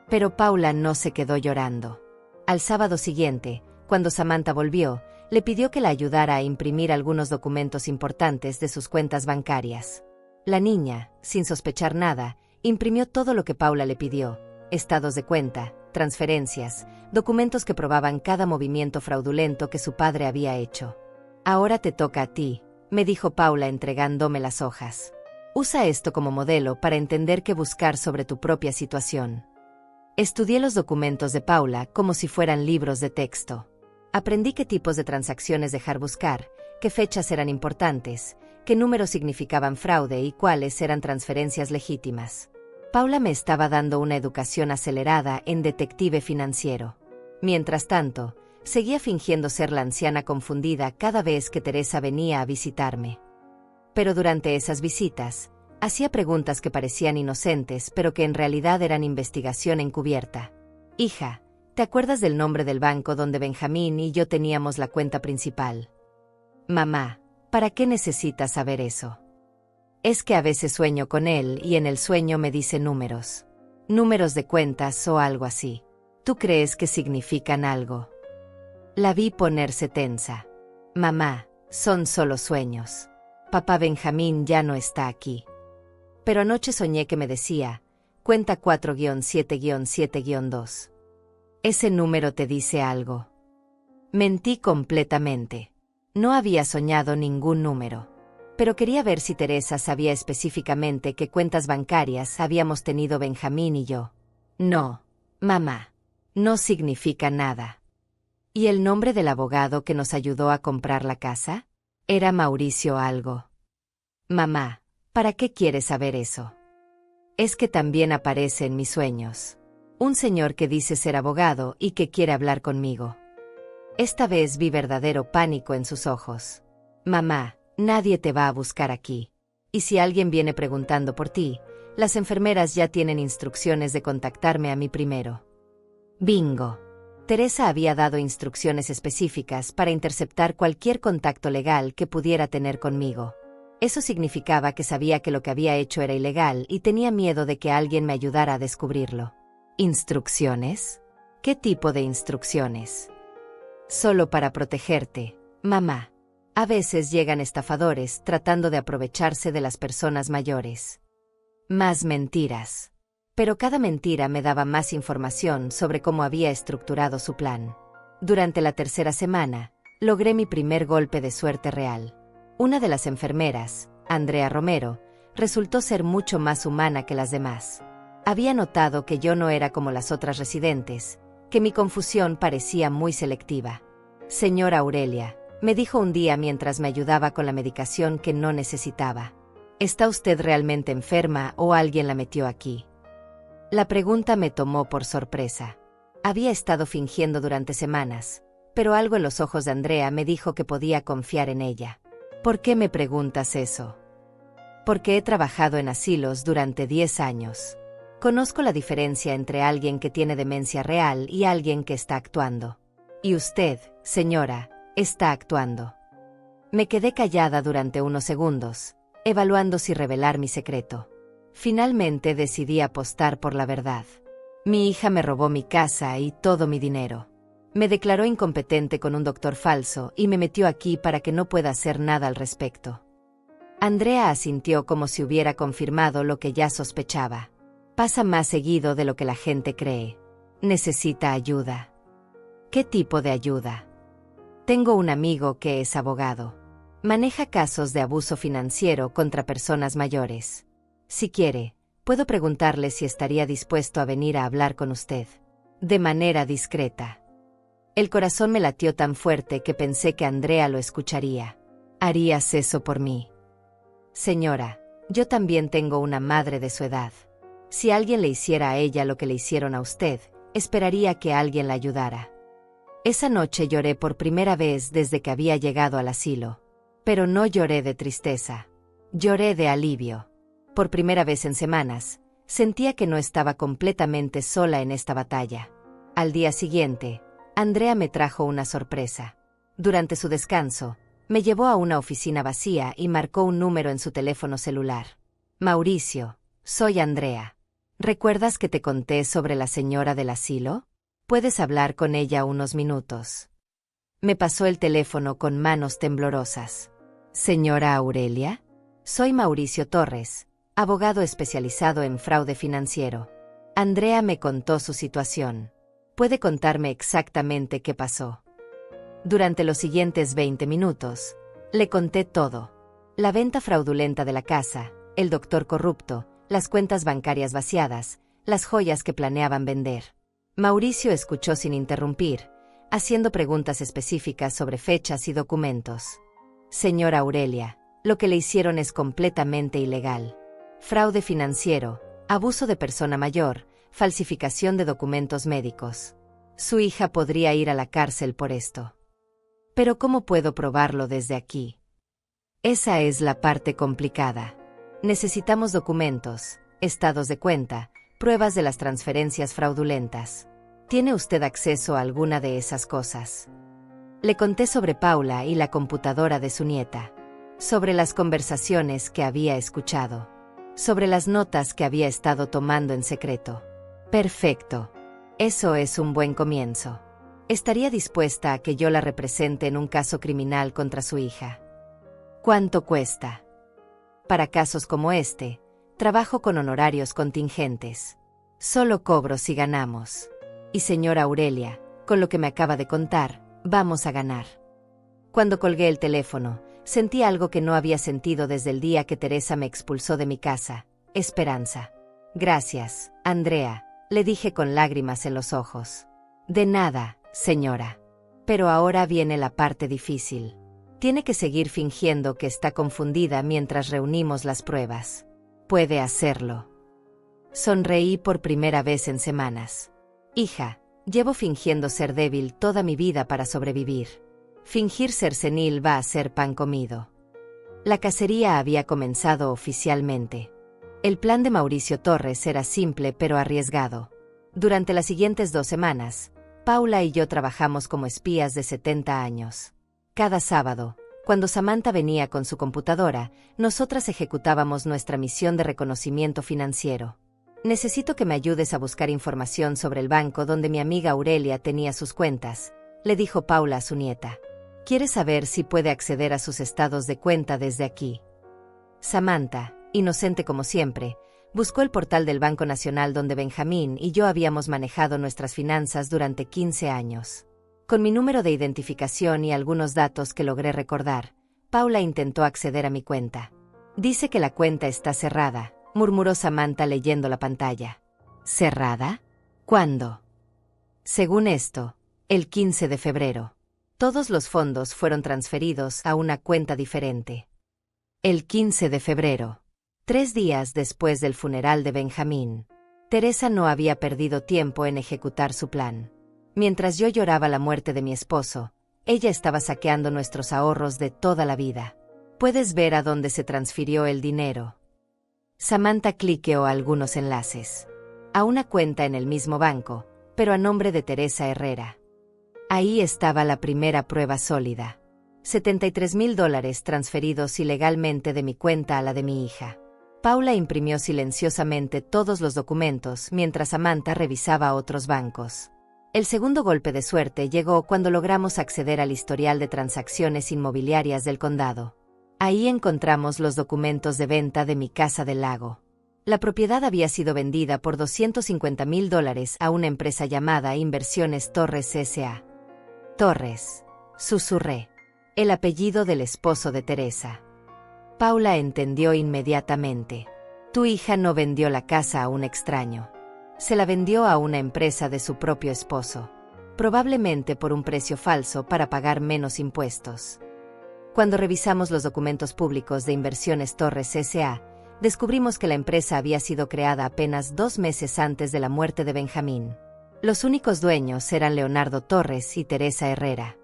Pero Paula no se quedó llorando. Al sábado siguiente, cuando Samantha volvió, le pidió que la ayudara a imprimir algunos documentos importantes de sus cuentas bancarias. La niña, sin sospechar nada, imprimió todo lo que Paula le pidió: estados de cuenta, transferencias, documentos que probaban cada movimiento fraudulento que su padre había hecho. Ahora te toca a ti, me dijo Paula entregándome las hojas. Usa esto como modelo para entender qué buscar sobre tu propia situación. Estudié los documentos de Paula como si fueran libros de texto. Aprendí qué tipos de transacciones dejar buscar, qué fechas eran importantes, qué números significaban fraude y cuáles eran transferencias legítimas. Paula me estaba dando una educación acelerada en detective financiero. Mientras tanto, seguía fingiendo ser la anciana confundida cada vez que Teresa venía a visitarme. Pero durante esas visitas, hacía preguntas que parecían inocentes pero que en realidad eran investigación encubierta. Hija, ¿te acuerdas del nombre del banco donde Benjamín y yo teníamos la cuenta principal? Mamá, ¿para qué necesitas saber eso? Es que a veces sueño con él y en el sueño me dice números. Números de cuentas o algo así. ¿Tú crees que significan algo? La vi ponerse tensa. Mamá, son solo sueños. Papá Benjamín ya no está aquí. Pero anoche soñé que me decía, cuenta 4-7-7-2. ¿Ese número te dice algo? Mentí completamente. No había soñado ningún número. Pero quería ver si Teresa sabía específicamente qué cuentas bancarias habíamos tenido Benjamín y yo. No, mamá. No significa nada. ¿Y el nombre del abogado que nos ayudó a comprar la casa? Era Mauricio algo. Mamá, ¿para qué quieres saber eso? Es que también aparece en mis sueños. Un señor que dice ser abogado y que quiere hablar conmigo. Esta vez vi verdadero pánico en sus ojos. Mamá, nadie te va a buscar aquí. Y si alguien viene preguntando por ti, las enfermeras ya tienen instrucciones de contactarme a mí primero. Bingo. Teresa había dado instrucciones específicas para interceptar cualquier contacto legal que pudiera tener conmigo. Eso significaba que sabía que lo que había hecho era ilegal y tenía miedo de que alguien me ayudara a descubrirlo. ¿Instrucciones? ¿Qué tipo de instrucciones? Solo para protegerte, mamá. A veces llegan estafadores tratando de aprovecharse de las personas mayores. Más mentiras. Pero cada mentira me daba más información sobre cómo había estructurado su plan. Durante la tercera semana, logré mi primer golpe de suerte real. Una de las enfermeras, Andrea Romero, resultó ser mucho más humana que las demás. Había notado que yo no era como las otras residentes, que mi confusión parecía muy selectiva. Señora Aurelia, me dijo un día mientras me ayudaba con la medicación que no necesitaba. ¿Está usted realmente enferma o alguien la metió aquí? La pregunta me tomó por sorpresa. Había estado fingiendo durante semanas, pero algo en los ojos de Andrea me dijo que podía confiar en ella. ¿Por qué me preguntas eso? Porque he trabajado en asilos durante 10 años. Conozco la diferencia entre alguien que tiene demencia real y alguien que está actuando. Y usted, señora, está actuando. Me quedé callada durante unos segundos, evaluando si revelar mi secreto. Finalmente decidí apostar por la verdad. Mi hija me robó mi casa y todo mi dinero. Me declaró incompetente con un doctor falso y me metió aquí para que no pueda hacer nada al respecto. Andrea asintió como si hubiera confirmado lo que ya sospechaba. Pasa más seguido de lo que la gente cree. Necesita ayuda. ¿Qué tipo de ayuda? Tengo un amigo que es abogado. Maneja casos de abuso financiero contra personas mayores. Si quiere, puedo preguntarle si estaría dispuesto a venir a hablar con usted. De manera discreta. El corazón me latió tan fuerte que pensé que Andrea lo escucharía. ¿Harías eso por mí? Señora, yo también tengo una madre de su edad. Si alguien le hiciera a ella lo que le hicieron a usted, esperaría que alguien la ayudara. Esa noche lloré por primera vez desde que había llegado al asilo. Pero no lloré de tristeza. Lloré de alivio. Por primera vez en semanas, sentía que no estaba completamente sola en esta batalla. Al día siguiente, Andrea me trajo una sorpresa. Durante su descanso, me llevó a una oficina vacía y marcó un número en su teléfono celular. Mauricio, soy Andrea. ¿Recuerdas que te conté sobre la señora del asilo? ¿Puedes hablar con ella unos minutos? Me pasó el teléfono con manos temblorosas. Señora Aurelia, soy Mauricio Torres, abogado especializado en fraude financiero. Andrea me contó su situación. ¿Puede contarme exactamente qué pasó? Durante los siguientes 20 minutos, le conté todo. La venta fraudulenta de la casa, el doctor corrupto, las cuentas bancarias vaciadas, las joyas que planeaban vender. Mauricio escuchó sin interrumpir, haciendo preguntas específicas sobre fechas y documentos. Señora Aurelia, lo que le hicieron es completamente ilegal. Fraude financiero, abuso de persona mayor, falsificación de documentos médicos. Su hija podría ir a la cárcel por esto. Pero ¿cómo puedo probarlo desde aquí? Esa es la parte complicada. Necesitamos documentos, estados de cuenta, pruebas de las transferencias fraudulentas. ¿Tiene usted acceso a alguna de esas cosas? Le conté sobre Paula y la computadora de su nieta, sobre las conversaciones que había escuchado, sobre las notas que había estado tomando en secreto. Perfecto. Eso es un buen comienzo. ¿Estaría dispuesta a que yo la represente en un caso criminal contra su hija? ¿Cuánto cuesta? Para casos como este, trabajo con honorarios contingentes. Solo cobro si ganamos. Y señora Aurelia, con lo que me acaba de contar, vamos a ganar. Cuando colgué el teléfono, sentí algo que no había sentido desde el día que Teresa me expulsó de mi casa: esperanza. Gracias, Andrea, le dije con lágrimas en los ojos. De nada, señora. Pero ahora viene la parte difícil. Tiene que seguir fingiendo que está confundida mientras reunimos las pruebas. Puede hacerlo. Sonreí por primera vez en semanas. Hija, llevo fingiendo ser débil toda mi vida para sobrevivir. Fingir ser senil va a ser pan comido. La cacería había comenzado oficialmente. El plan de Mauricio Torres era simple pero arriesgado. Durante las siguientes 2 semanas, Paula y yo trabajamos como espías de 70 años. Cada sábado, cuando Samantha venía con su computadora, nosotras ejecutábamos nuestra misión de reconocimiento financiero. Necesito que me ayudes a buscar información sobre el banco donde mi amiga Aurelia tenía sus cuentas, le dijo Paula a su nieta. Quiere saber si puede acceder a sus estados de cuenta desde aquí. Samantha, inocente como siempre, buscó el portal del Banco Nacional donde Benjamín y yo habíamos manejado nuestras finanzas durante 15 años. Con mi número de identificación y algunos datos que logré recordar, Paula intentó acceder a mi cuenta. Dice que la cuenta está cerrada, murmuró Samantha leyendo la pantalla. ¿Cerrada? ¿Cuándo? Según esto, el 15 de febrero. Todos los fondos fueron transferidos a una cuenta diferente. El 15 de febrero. 3 días después del funeral de Benjamín. Teresa no había perdido tiempo en ejecutar su plan. Mientras yo lloraba la muerte de mi esposo, ella estaba saqueando nuestros ahorros de toda la vida. Puedes ver a dónde se transfirió el dinero. Samantha cliqueó algunos enlaces. A una cuenta en el mismo banco, pero a nombre de Teresa Herrera. Ahí estaba la primera prueba sólida. $73,000 transferidos ilegalmente de mi cuenta a la de mi hija. Paula imprimió silenciosamente todos los documentos mientras Samantha revisaba otros bancos. El segundo golpe de suerte llegó cuando logramos acceder al historial de transacciones inmobiliarias del condado. Ahí encontramos los documentos de venta de mi casa del lago. La propiedad había sido vendida por $250,000 a una empresa llamada Inversiones Torres S.A. Torres, susurré. El apellido del esposo de Teresa. Paula entendió inmediatamente. Tu hija no vendió la casa a un extraño. Se la vendió a una empresa de su propio esposo, probablemente por un precio falso para pagar menos impuestos. Cuando revisamos los documentos públicos de Inversiones Torres S.A., descubrimos que la empresa había sido creada apenas 2 meses antes de la muerte de Benjamín. Los únicos dueños eran Leonardo Torres y Teresa Herrera.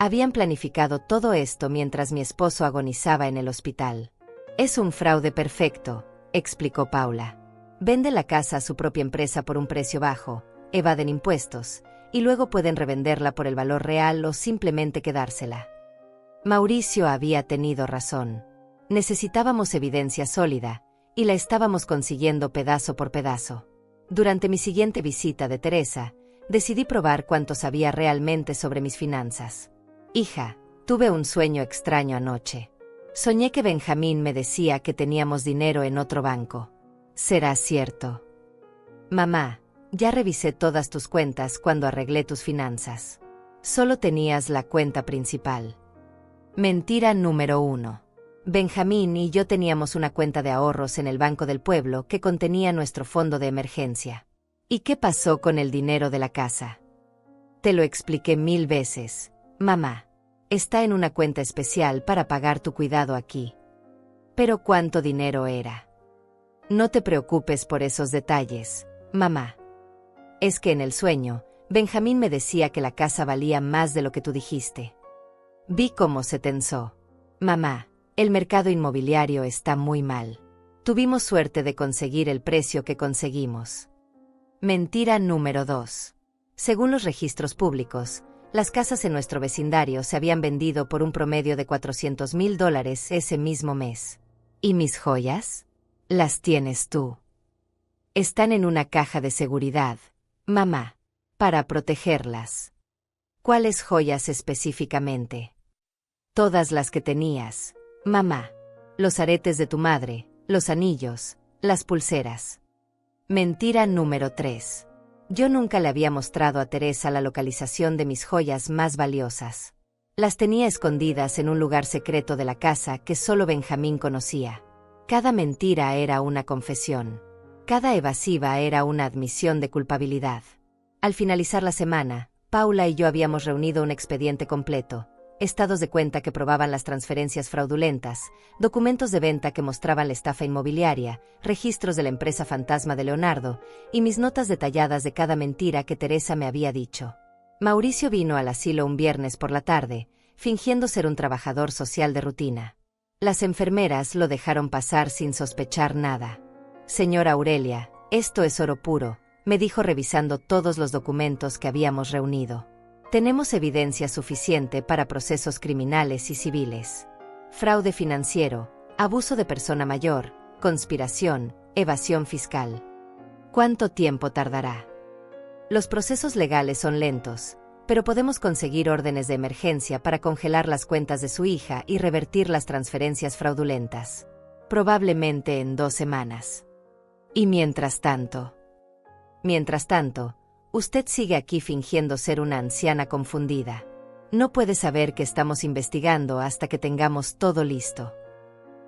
Habían planificado todo esto mientras mi esposo agonizaba en el hospital. Es un fraude perfecto, explicó Paula. Vende la casa a su propia empresa por un precio bajo, evaden impuestos, y luego pueden revenderla por el valor real o simplemente quedársela. Mauricio había tenido razón. Necesitábamos evidencia sólida, y la estábamos consiguiendo pedazo por pedazo. Durante mi siguiente visita de Teresa, decidí probar cuánto sabía realmente sobre mis finanzas. Hija, tuve un sueño extraño anoche. Soñé que Benjamín me decía que teníamos dinero en otro banco. ¿Será cierto? Mamá, ya revisé todas tus cuentas cuando arreglé tus finanzas. Solo tenías la cuenta principal. Mentira número 1. Benjamín y yo teníamos una cuenta de ahorros en el Banco del Pueblo que contenía nuestro fondo de emergencia. ¿Y qué pasó con el dinero de la casa? Te lo expliqué 1000 veces. Mamá, está en una cuenta especial para pagar tu cuidado aquí. ¿Pero cuánto dinero era? No te preocupes por esos detalles, mamá. Es que en el sueño, Benjamín me decía que la casa valía más de lo que tú dijiste. Vi cómo se tensó. Mamá, el mercado inmobiliario está muy mal. Tuvimos suerte de conseguir el precio que conseguimos. Mentira número 2. Según los registros públicos, las casas en nuestro vecindario se habían vendido por un promedio de $400,000 ese mismo mes. ¿Y mis joyas? Las tienes tú. Están en una caja de seguridad, mamá, para protegerlas. ¿Cuáles joyas específicamente? Todas las que tenías, mamá. Los aretes de tu madre, los anillos, las pulseras. Mentira número 3. Yo nunca le había mostrado a Teresa la localización de mis joyas más valiosas. Las tenía escondidas en un lugar secreto de la casa que solo Benjamín conocía. Cada mentira era una confesión. Cada evasiva era una admisión de culpabilidad. Al finalizar la semana, Paula y yo habíamos reunido un expediente completo, estados de cuenta que probaban las transferencias fraudulentas, documentos de venta que mostraban la estafa inmobiliaria, registros de la empresa fantasma de Leonardo, y mis notas detalladas de cada mentira que Teresa me había dicho. Mauricio vino al asilo un viernes por la tarde, fingiendo ser un trabajador social de rutina. Las enfermeras lo dejaron pasar sin sospechar nada. Señora Aurelia, esto es oro puro, me dijo revisando todos los documentos que habíamos reunido. Tenemos evidencia suficiente para procesos criminales y civiles. Fraude financiero, abuso de persona mayor, conspiración, evasión fiscal. ¿Cuánto tiempo tardará? Los procesos legales son lentos, pero podemos conseguir órdenes de emergencia para congelar las cuentas de su hija y revertir las transferencias fraudulentas. Probablemente en 2 semanas. Y mientras tanto, usted sigue aquí fingiendo ser una anciana confundida. No puede saber que estamos investigando hasta que tengamos todo listo.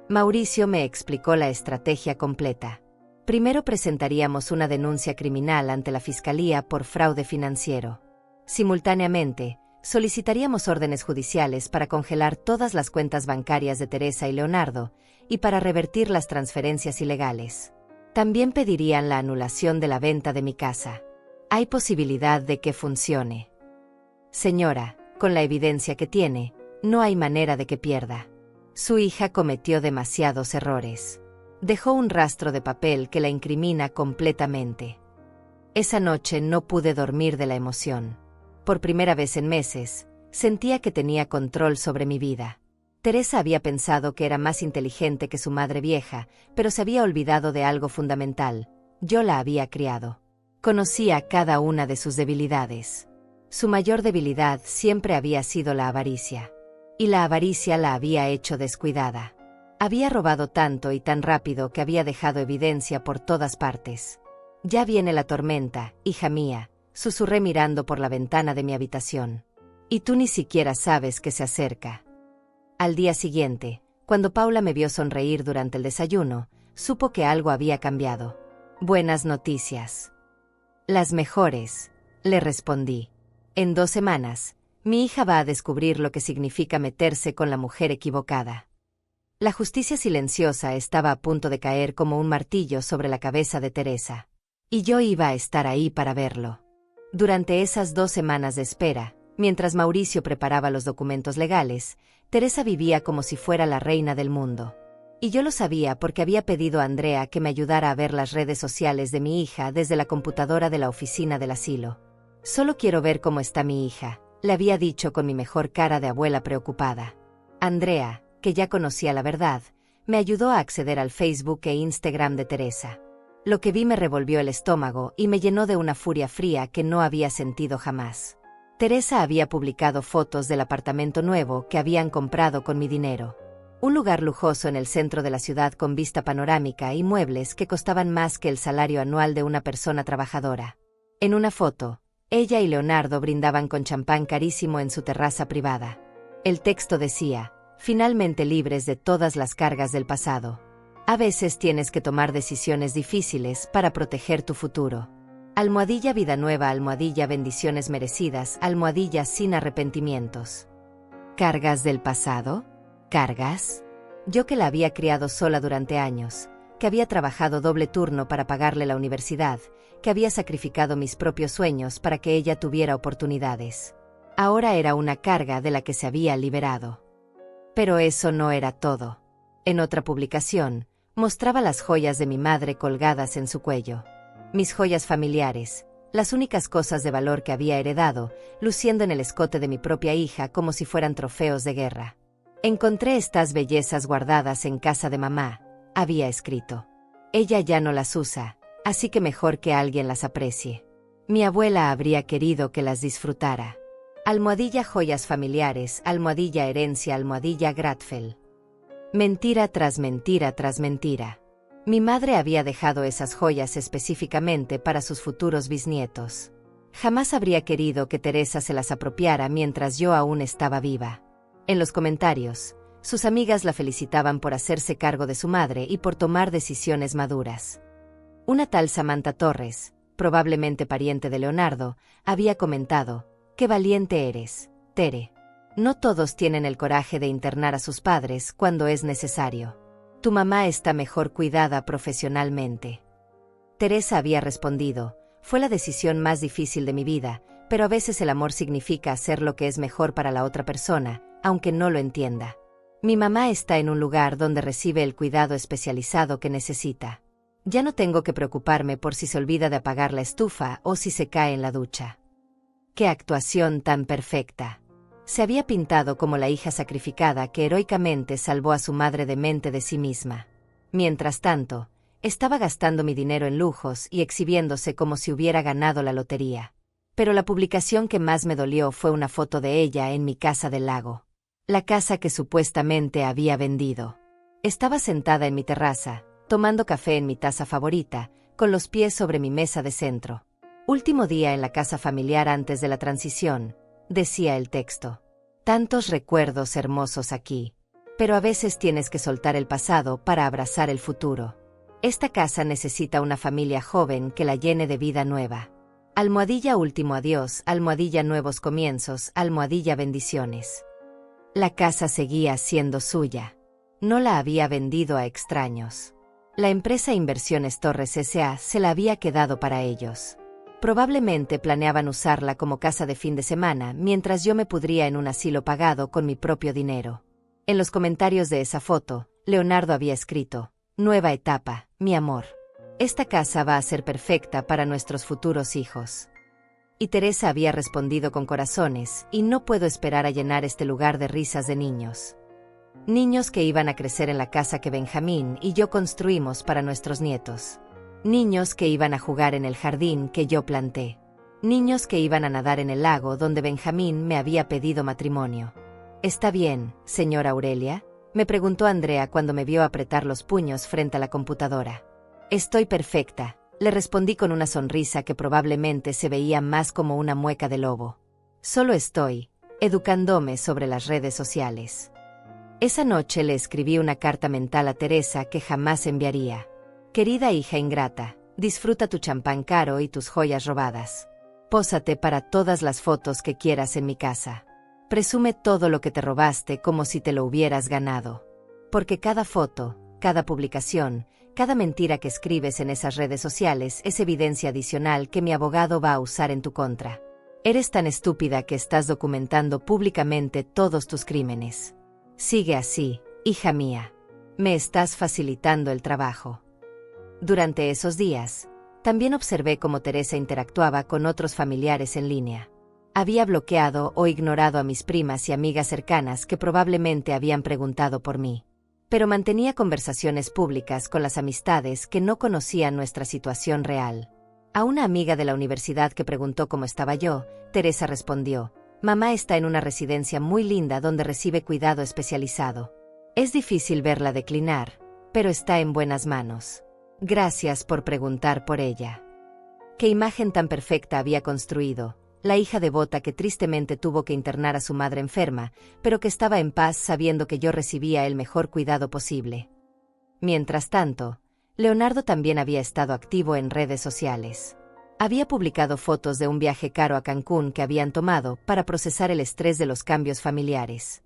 Mauricio me explicó la estrategia completa. Primero presentaríamos una denuncia criminal ante la Fiscalía por fraude financiero. Simultáneamente, solicitaríamos órdenes judiciales para congelar todas las cuentas bancarias de Teresa y Leonardo y para revertir las transferencias ilegales. También pedirían la anulación de la venta de mi casa. Hay posibilidad de que funcione. Señora, con la evidencia que tiene, no hay manera de que pierda. Su hija cometió demasiados errores. Dejó un rastro de papel que la incrimina completamente. Esa noche no pude dormir de la emoción. Por primera vez en meses, Sentía que tenía control sobre mi vida. Teresa había pensado que era más inteligente que su madre vieja, pero se había olvidado de algo fundamental. Yo la había criado. Conocía cada una de sus debilidades. Su mayor debilidad siempre había sido la avaricia. Y la avaricia la había hecho descuidada. Había robado tanto y tan rápido que había dejado evidencia por todas partes. «Ya viene la tormenta, hija mía», susurré mirando por la ventana de mi habitación. «Y tú ni siquiera sabes que se acerca». Al día siguiente, cuando Paula me vio sonreír durante el desayuno, supo que algo había cambiado. «Buenas noticias». «Las mejores», le respondí. «En 2 semanas, mi hija va a descubrir lo que significa meterse con la mujer equivocada». La justicia silenciosa estaba a punto de caer como un martillo sobre la cabeza de Teresa. Y yo iba a estar ahí para verlo. Durante esas 2 semanas de espera, mientras Mauricio preparaba los documentos legales, Teresa vivía como si fuera la reina del mundo. Y yo lo sabía porque había pedido a Andrea que me ayudara a ver las redes sociales de mi hija desde la computadora de la oficina del asilo. «Solo quiero ver cómo está mi hija», le había dicho con mi mejor cara de abuela preocupada. Andrea, que ya conocía la verdad, me ayudó a acceder al Facebook e Instagram de Teresa. Lo que vi me revolvió el estómago y me llenó de una furia fría que no había sentido jamás. Teresa había publicado fotos del apartamento nuevo que habían comprado con mi dinero. Un lugar lujoso en el centro de la ciudad con vista panorámica y muebles que costaban más que el salario anual de una persona trabajadora. En una foto, ella y Leonardo brindaban con champán carísimo en su terraza privada. El texto decía: «Finalmente libres de todas las cargas del pasado. A veces tienes que tomar decisiones difíciles para proteger tu futuro. Almohadilla vida nueva, almohadilla bendiciones merecidas, almohadilla sin arrepentimientos». ¿Cargas del pasado? ¿Cargas? Yo que la había criado sola durante años, que había trabajado doble turno para pagarle la universidad, que había sacrificado mis propios sueños para que ella tuviera oportunidades. Ahora era una carga de la que se había liberado. Pero eso no era todo. En otra publicación, mostraba las joyas de mi madre colgadas en su cuello. Mis joyas familiares, las únicas cosas de valor que había heredado, luciendo en el escote de mi propia hija como si fueran trofeos de guerra. «Encontré estas bellezas guardadas en casa de mamá», había escrito. «Ella ya no las usa, así que mejor que alguien las aprecie. Mi abuela habría querido que las disfrutara». Almohadilla joyas familiares, almohadilla herencia, almohadilla Gratfel. Mentira tras mentira tras mentira. Mi madre había dejado esas joyas específicamente para sus futuros bisnietos. Jamás habría querido que Teresa se las apropiara mientras yo aún estaba viva. En los comentarios, sus amigas la felicitaban por hacerse cargo de su madre y por tomar decisiones maduras. Una tal Samantha Torres, probablemente pariente de Leonardo, había comentado: «Qué valiente eres, Tere. No todos tienen el coraje de internar a sus padres cuando es necesario. Tu mamá está mejor cuidada profesionalmente». Teresa había respondido: «Fue la decisión más difícil de mi vida, pero a veces el amor significa hacer lo que es mejor para la otra persona, aunque no lo entienda. Mi mamá está en un lugar donde recibe el cuidado especializado que necesita. Ya no tengo que preocuparme por si se olvida de apagar la estufa o si se cae en la ducha». ¡Qué actuación tan perfecta! Se había pintado como la hija sacrificada que heroicamente salvó a su madre demente de sí misma. Mientras tanto, estaba gastando mi dinero en lujos y exhibiéndose como si hubiera ganado la lotería. Pero la publicación que más me dolió fue una foto de ella en mi casa del lago. La casa que supuestamente había vendido. Estaba sentada en mi terraza, tomando café en mi taza favorita, con los pies sobre mi mesa de centro. «Último día en la casa familiar antes de la transición», decía el texto. «Tantos recuerdos hermosos aquí. Pero a veces tienes que soltar el pasado para abrazar el futuro. Esta casa necesita una familia joven que la llene de vida nueva. Almohadilla último adiós, almohadilla nuevos comienzos, almohadilla bendiciones». La casa seguía siendo suya. No la había vendido a extraños. La empresa Inversiones Torres S.A. se la había quedado para ellos. Probablemente planeaban usarla como casa de fin de semana mientras yo me pudría en un asilo pagado con mi propio dinero. En los comentarios de esa foto, Leonardo había escrito: «Nueva etapa, mi amor. Esta casa va a ser perfecta para nuestros futuros hijos». Y Teresa había respondido con corazones, y no puedo esperar a llenar este lugar de risas de niños. Niños que iban a crecer en la casa que Benjamín y yo construimos para nuestros nietos. Niños que iban a jugar en el jardín que yo planté. Niños que iban a nadar en el lago donde Benjamín me había pedido matrimonio. ¿Está bien, señora Aurelia?, me preguntó Andrea cuando me vio apretar los puños frente a la computadora. Estoy perfecta, le respondí con una sonrisa que probablemente se veía más como una mueca de lobo. Solo estoy educándome sobre las redes sociales. Esa noche le escribí una carta mental a Teresa que jamás enviaría. Querida hija ingrata, disfruta tu champán caro y tus joyas robadas. Pósate para todas las fotos que quieras en mi casa. Presume todo lo que te robaste como si te lo hubieras ganado. Porque cada foto, cada publicación, cada mentira que escribes en esas redes sociales es evidencia adicional que mi abogado va a usar en tu contra. Eres tan estúpida que estás documentando públicamente todos tus crímenes. Sigue así, hija mía. Me estás facilitando el trabajo. Durante esos días, también observé cómo Teresa interactuaba con otros familiares en línea. Había bloqueado o ignorado a mis primas y amigas cercanas que probablemente habían preguntado por mí. Pero mantenía conversaciones públicas con las amistades que no conocían nuestra situación real. A una amiga de la universidad que preguntó cómo estaba yo, Teresa respondió: «Mamá está en una residencia muy linda donde recibe cuidado especializado. Es difícil verla declinar, pero está en buenas manos. Gracias por preguntar por ella». Qué imagen tan perfecta había construido, la hija devota que tristemente tuvo que internar a su madre enferma, pero que estaba en paz sabiendo que yo recibía el mejor cuidado posible. Mientras tanto, Leonardo también había estado activo en redes sociales. Había publicado fotos de un viaje caro a Cancún que habían tomado para procesar el estrés de los cambios familiares.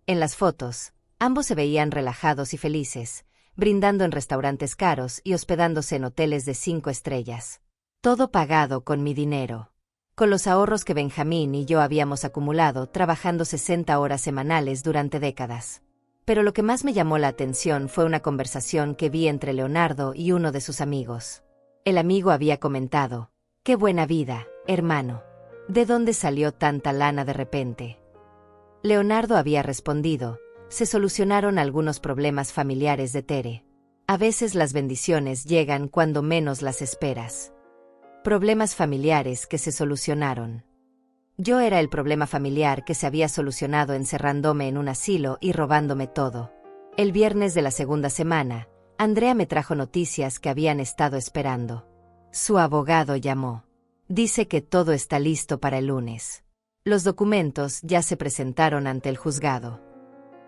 En las fotos, ambos se veían relajados y felices, brindando en restaurantes caros y hospedándose en hoteles de 5 estrellas. Todo pagado con mi dinero. Con los ahorros que Benjamín y yo habíamos acumulado trabajando 60 horas semanales durante décadas. Pero lo que más me llamó la atención fue una conversación que vi entre Leonardo y uno de sus amigos. El amigo había comentado: «Qué buena vida, hermano. ¿De dónde salió tanta lana de repente?». Leonardo había respondido: «Se solucionaron algunos problemas familiares de Tere. A veces las bendiciones llegan cuando menos las esperas». Problemas familiares que se solucionaron. Yo era el problema familiar que se había solucionado encerrándome en un asilo y robándome todo. El viernes de la segunda semana, Andrea me trajo noticias que habían estado esperando. Su abogado llamó. Dice que todo está listo para el lunes. Los documentos ya se presentaron ante el juzgado.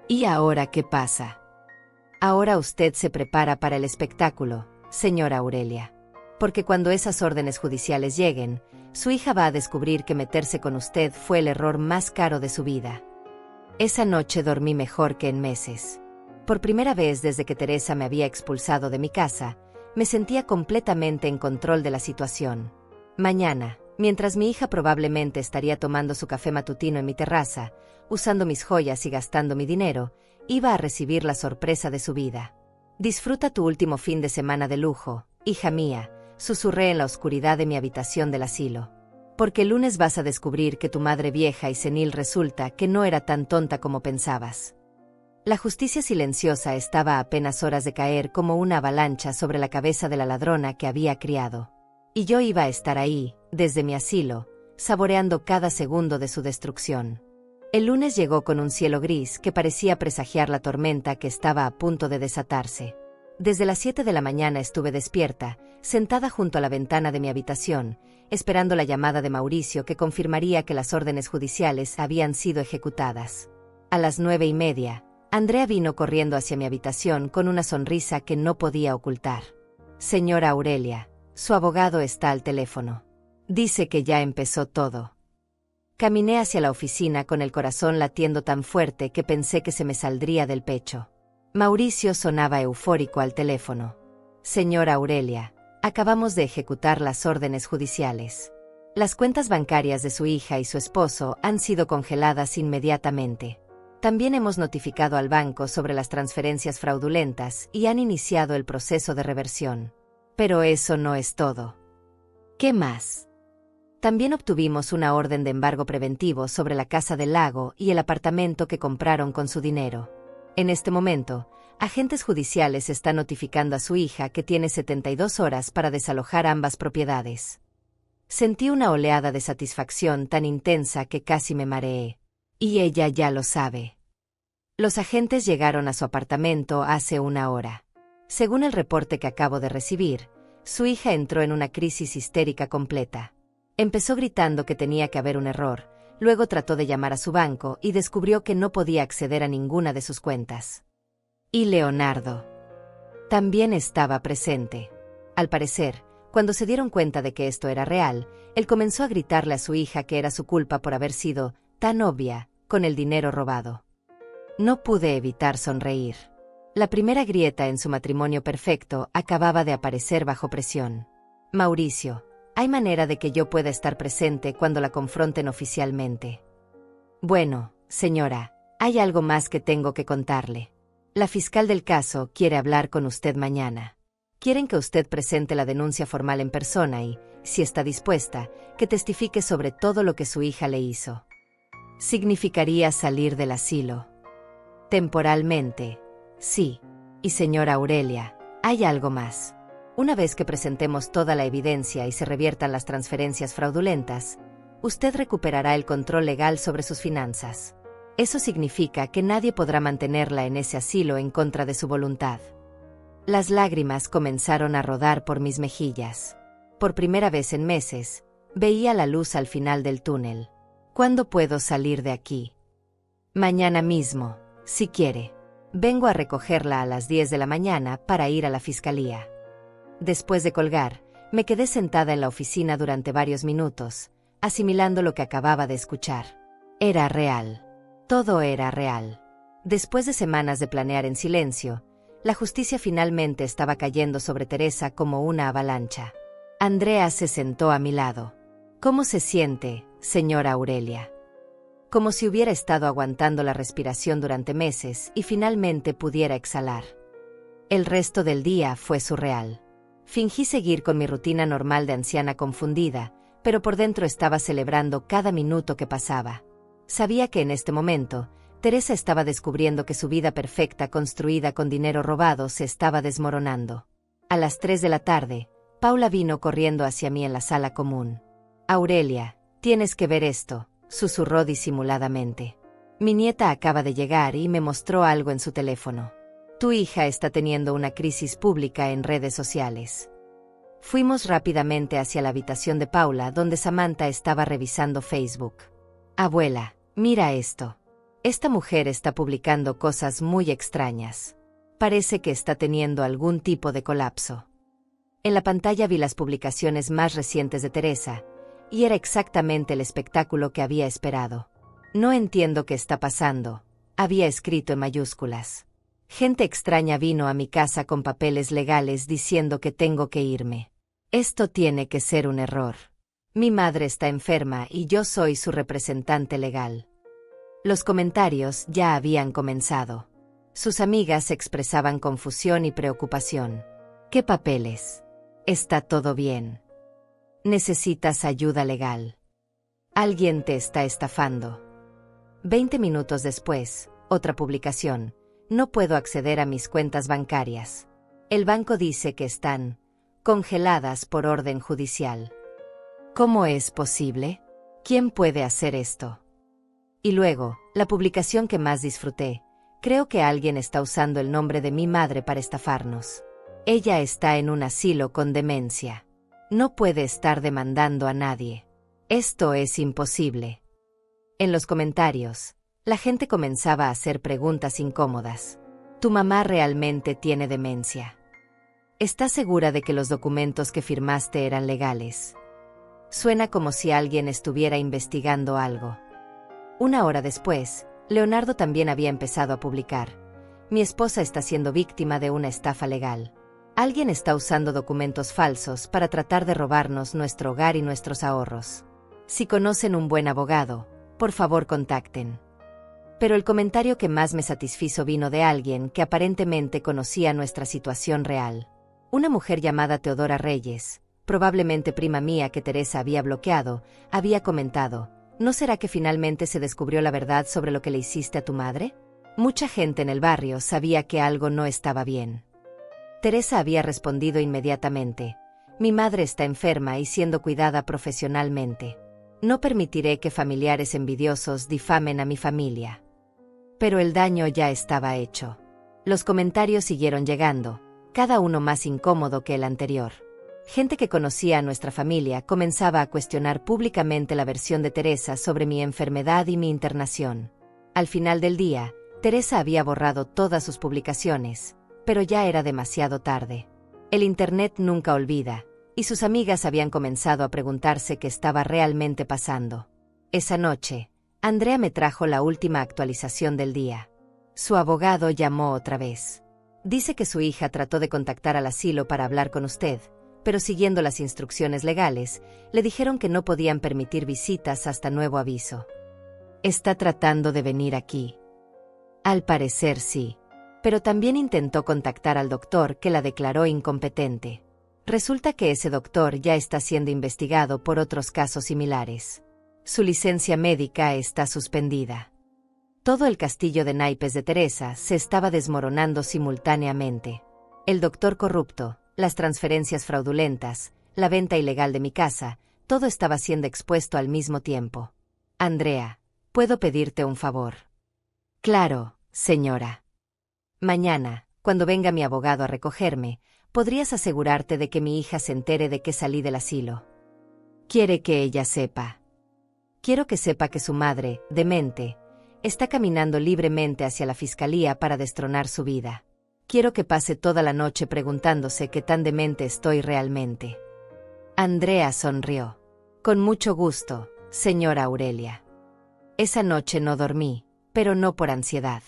¿Y ahora qué pasa? Ahora usted se prepara para el espectáculo, señora Aurelia. Porque cuando esas órdenes judiciales lleguen, su hija va a descubrir que meterse con usted fue el error más caro de su vida. Esa noche dormí mejor que en meses. Por primera vez desde que Teresa me había expulsado de mi casa, me sentía completamente en control de la situación. Mañana, mientras mi hija probablemente estaría tomando su café matutino en mi terraza, usando mis joyas y gastando mi dinero, iba a recibir la sorpresa de su vida. «Disfruta tu último fin de semana de lujo, hija mía», susurré en la oscuridad de mi habitación del asilo. «Porque el lunes vas a descubrir que tu madre vieja y senil resulta que no era tan tonta como pensabas». La justicia silenciosa estaba a apenas horas de caer como una avalancha sobre la cabeza de la ladrona que había criado. Y yo iba a estar ahí, desde mi asilo, saboreando cada segundo de su destrucción. El lunes llegó con un cielo gris que parecía presagiar la tormenta que estaba a punto de desatarse. Desde las 7 de la mañana estuve despierta, sentada junto a la ventana de mi habitación, esperando la llamada de Mauricio que confirmaría que las órdenes judiciales habían sido ejecutadas. A las 9:30, Andrea vino corriendo hacia mi habitación con una sonrisa que no podía ocultar. «Señora Aurelia, su abogado está al teléfono. Dice que ya empezó todo». Caminé hacia la oficina con el corazón latiendo tan fuerte que pensé que se me saldría del pecho. Mauricio sonaba eufórico al teléfono. «Señora Aurelia, acabamos de ejecutar las órdenes judiciales. Las cuentas bancarias de su hija y su esposo han sido congeladas inmediatamente. También hemos notificado al banco sobre las transferencias fraudulentas y han iniciado el proceso de reversión. Pero eso no es todo». «¿Qué más?». También obtuvimos una orden de embargo preventivo sobre la casa del lago y el apartamento que compraron con su dinero. En este momento, agentes judiciales están notificando a su hija que tiene 72 horas para desalojar ambas propiedades. Sentí una oleada de satisfacción tan intensa que casi me mareé. Y ella ya lo sabe. Los agentes llegaron a su apartamento hace una hora. Según el reporte que acabo de recibir, su hija entró en una crisis histérica completa. Empezó gritando que tenía que haber un error, luego trató de llamar a su banco y descubrió que no podía acceder a ninguna de sus cuentas. Y Leonardo también estaba presente. Al parecer, cuando se dieron cuenta de que esto era real, él comenzó a gritarle a su hija que era su culpa por haber sido tan obvia con el dinero robado. No pude evitar sonreír. La primera grieta en su matrimonio perfecto acababa de aparecer bajo presión. Mauricio, ¿hay manera de que yo pueda estar presente cuando la confronten oficialmente? Bueno, señora, hay algo más que tengo que contarle. La fiscal del caso quiere hablar con usted mañana. Quieren que usted presente la denuncia formal en persona y, si está dispuesta, que testifique sobre todo lo que su hija le hizo. Significaría salir del asilo. Temporalmente, sí. Y señora Aurelia, hay algo más. Una vez que presentemos toda la evidencia y se reviertan las transferencias fraudulentas, usted recuperará el control legal sobre sus finanzas. Eso significa que nadie podrá mantenerla en ese asilo en contra de su voluntad. Las lágrimas comenzaron a rodar por mis mejillas. Por primera vez en meses, veía la luz al final del túnel. ¿Cuándo puedo salir de aquí? Mañana mismo, si quiere. Vengo a recogerla a las 10 de la mañana para ir a la fiscalía. Después de colgar, me quedé sentada en la oficina durante varios minutos, asimilando lo que acababa de escuchar. Era real. Todo era real. Después de semanas de planear en silencio, la justicia finalmente estaba cayendo sobre Teresa como una avalancha. Andrea se sentó a mi lado. ¿Cómo se siente, señora Aurelia? Como si hubiera estado aguantando la respiración durante meses y finalmente pudiera exhalar. El resto del día fue surreal. Fingí seguir con mi rutina normal de anciana confundida, pero por dentro estaba celebrando cada minuto que pasaba. Sabía que en este momento, Teresa estaba descubriendo que su vida perfecta construida con dinero robado se estaba desmoronando. A las 3 de la tarde, Paula vino corriendo hacia mí en la sala común. Aurelia, tienes que ver esto, susurró disimuladamente. Mi nieta acaba de llegar y me mostró algo en su teléfono. Tu hija está teniendo una crisis pública en redes sociales. Fuimos rápidamente hacia la habitación de Paula donde Samantha estaba revisando Facebook. Abuela, mira esto. Esta mujer está publicando cosas muy extrañas. Parece que está teniendo algún tipo de colapso. En la pantalla vi las publicaciones más recientes de Teresa, y era exactamente el espectáculo que había esperado. No entiendo qué está pasando, había escrito en mayúsculas. Gente extraña vino a mi casa con papeles legales diciendo que tengo que irme. Esto tiene que ser un error. Mi madre está enferma y yo soy su representante legal. Los comentarios ya habían comenzado. Sus amigas expresaban confusión y preocupación. ¿Qué papeles? ¿Está todo bien? ¿Necesitas ayuda legal? Alguien te está estafando. 20 minutos después, otra publicación. No puedo acceder a mis cuentas bancarias. El banco dice que están congeladas por orden judicial. ¿Cómo es posible? ¿Quién puede hacer esto? Y luego, la publicación que más disfruté. Creo que alguien está usando el nombre de mi madre para estafarnos. Ella está en un asilo con demencia. No puede estar demandando a nadie. Esto es imposible. En los comentarios, la gente comenzaba a hacer preguntas incómodas. ¿Tu mamá realmente tiene demencia? ¿Estás segura de que los documentos que firmaste eran legales? Suena como si alguien estuviera investigando algo. Una hora después, Leonardo también había empezado a publicar. Mi esposa está siendo víctima de una estafa legal. Alguien está usando documentos falsos para tratar de robarnos nuestro hogar y nuestros ahorros. Si conocen un buen abogado, por favor contacten. Pero el comentario que más me satisfizo vino de alguien que aparentemente conocía nuestra situación real. Una mujer llamada Teodora Reyes, probablemente prima mía que Teresa había bloqueado, había comentado: ¿no será que finalmente se descubrió la verdad sobre lo que le hiciste a tu madre? Mucha gente en el barrio sabía que algo no estaba bien. Teresa había respondido inmediatamente: mi madre está enferma y siendo cuidada profesionalmente. No permitiré que familiares envidiosos difamen a mi familia. Pero el daño ya estaba hecho. Los comentarios siguieron llegando, cada uno más incómodo que el anterior. Gente que conocía a nuestra familia comenzaba a cuestionar públicamente la versión de Teresa sobre mi enfermedad y mi internación. Al final del día, Teresa había borrado todas sus publicaciones, pero ya era demasiado tarde. El Internet nunca olvida, y sus amigas habían comenzado a preguntarse qué estaba realmente pasando. Esa noche, Andrea me trajo la última actualización del día. Su abogado llamó otra vez. Dice que su hija trató de contactar al asilo para hablar con usted, pero siguiendo las instrucciones legales, le dijeron que no podían permitir visitas hasta nuevo aviso. ¿Está tratando de venir aquí? Al parecer sí, pero también intentó contactar al doctor que la declaró incompetente. Resulta que ese doctor ya está siendo investigado por otros casos similares. Su licencia médica está suspendida. Todo el castillo de naipes de Teresa se estaba desmoronando simultáneamente. El doctor corrupto, las transferencias fraudulentas, la venta ilegal de mi casa, todo estaba siendo expuesto al mismo tiempo. Andrea, ¿puedo pedirte un favor? Claro, señora. Mañana, cuando venga mi abogado a recogerme, podrías asegurarte de que mi hija se entere de que salí del asilo. Quiere que ella sepa. Quiero que sepa que su madre, demente, está caminando libremente hacia la fiscalía para destronar su vida. Quiero que pase toda la noche preguntándose qué tan demente estoy realmente. Andrea sonrió. Con mucho gusto, señora Aurelia. Esa noche no dormí, pero no por ansiedad.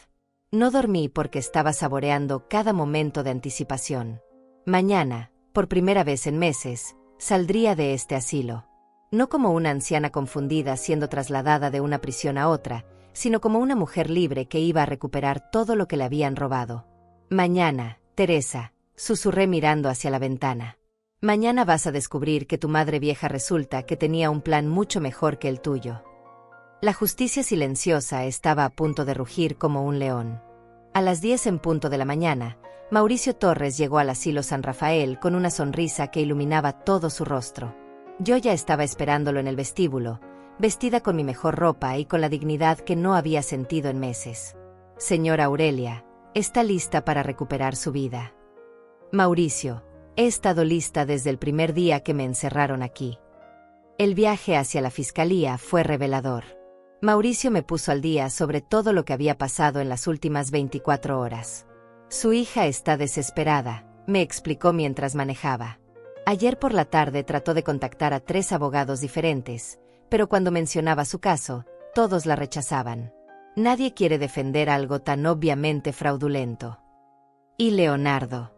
No dormí porque estaba saboreando cada momento de anticipación. Mañana, por primera vez en meses, saldría de este asilo. No como una anciana confundida siendo trasladada de una prisión a otra, sino como una mujer libre que iba a recuperar todo lo que le habían robado. Mañana, Teresa, susurré mirando hacia la ventana. Mañana vas a descubrir que tu madre vieja resulta que tenía un plan mucho mejor que el tuyo. La justicia silenciosa estaba a punto de rugir como un león. A las 10 en punto de la mañana, Mauricio Torres llegó al asilo San Rafael con una sonrisa que iluminaba todo su rostro. Yo ya estaba esperándolo en el vestíbulo, vestida con mi mejor ropa y con la dignidad que no había sentido en meses. Señora Aurelia, está lista para recuperar su vida. Mauricio, he estado lista desde el primer día que me encerraron aquí. El viaje hacia la fiscalía fue revelador. Mauricio me puso al día sobre todo lo que había pasado en las últimas 24 horas. Su hija está desesperada, me explicó mientras manejaba. Ayer por la tarde trató de contactar a 3 abogados diferentes, pero cuando mencionaba su caso, todos la rechazaban. Nadie quiere defender algo tan obviamente fraudulento. ¿Y Leonardo?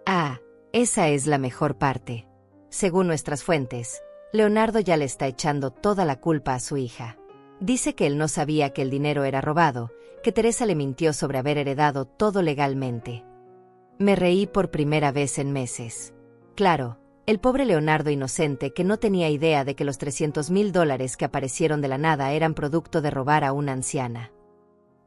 Ah, esa es la mejor parte. Según nuestras fuentes, Leonardo ya le está echando toda la culpa a su hija. Dice que él no sabía que el dinero era robado, que Teresa le mintió sobre haber heredado todo legalmente. Me reí por primera vez en meses. Claro, el pobre Leonardo inocente que no tenía idea de que los $300,000 que aparecieron de la nada eran producto de robar a una anciana.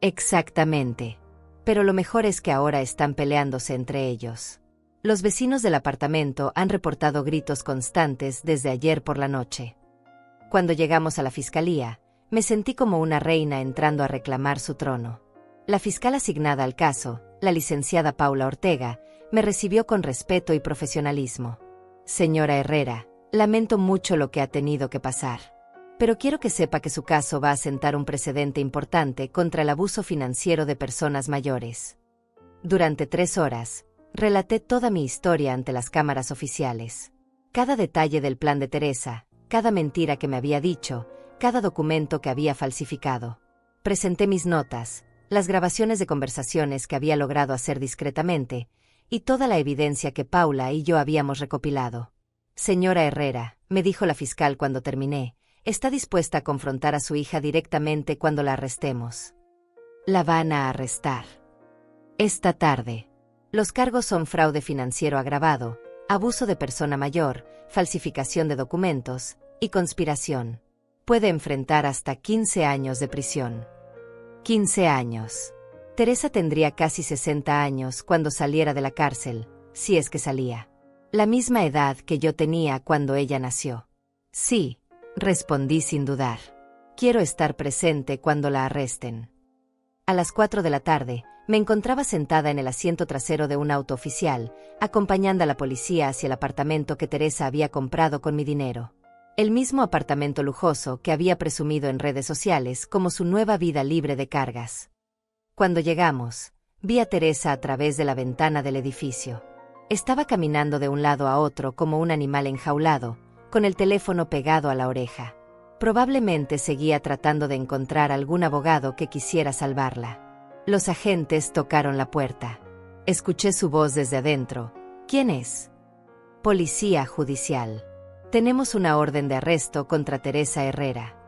Exactamente. Pero lo mejor es que ahora están peleándose entre ellos. Los vecinos del apartamento han reportado gritos constantes desde ayer por la noche. Cuando llegamos a la fiscalía, me sentí como una reina entrando a reclamar su trono. La fiscal asignada al caso, la licenciada Paula Ortega, me recibió con respeto y profesionalismo. Señora Herrera, lamento mucho lo que ha tenido que pasar. Pero quiero que sepa que su caso va a sentar un precedente importante contra el abuso financiero de personas mayores. Durante 3 horas, relaté toda mi historia ante las cámaras oficiales. Cada detalle del plan de Teresa, cada mentira que me había dicho, cada documento que había falsificado. Presenté mis notas, las grabaciones de conversaciones que había logrado hacer discretamente, y toda la evidencia que Paula y yo habíamos recopilado. Señora Herrera, me dijo la fiscal cuando terminé, está dispuesta a confrontar a su hija directamente cuando la arrestemos. La van a arrestar. Esta tarde. Los cargos son fraude financiero agravado, abuso de persona mayor, falsificación de documentos y conspiración. Puede enfrentar hasta 15 años de prisión. 15 años. Teresa tendría casi 60 años cuando saliera de la cárcel, si es que salía. La misma edad que yo tenía cuando ella nació. Sí, respondí sin dudar. Quiero estar presente cuando la arresten. A las 4 de la tarde, me encontraba sentada en el asiento trasero de un auto oficial, acompañando a la policía hacia el apartamento que Teresa había comprado con mi dinero. El mismo apartamento lujoso que había presumido en redes sociales como su nueva vida libre de cargas. Cuando llegamos, vi a Teresa a través de la ventana del edificio. Estaba caminando de un lado a otro como un animal enjaulado, con el teléfono pegado a la oreja. Probablemente seguía tratando de encontrar algún abogado que quisiera salvarla. Los agentes tocaron la puerta. Escuché su voz desde adentro. ¿Quién es? Policía judicial. Tenemos una orden de arresto contra Teresa Herrera.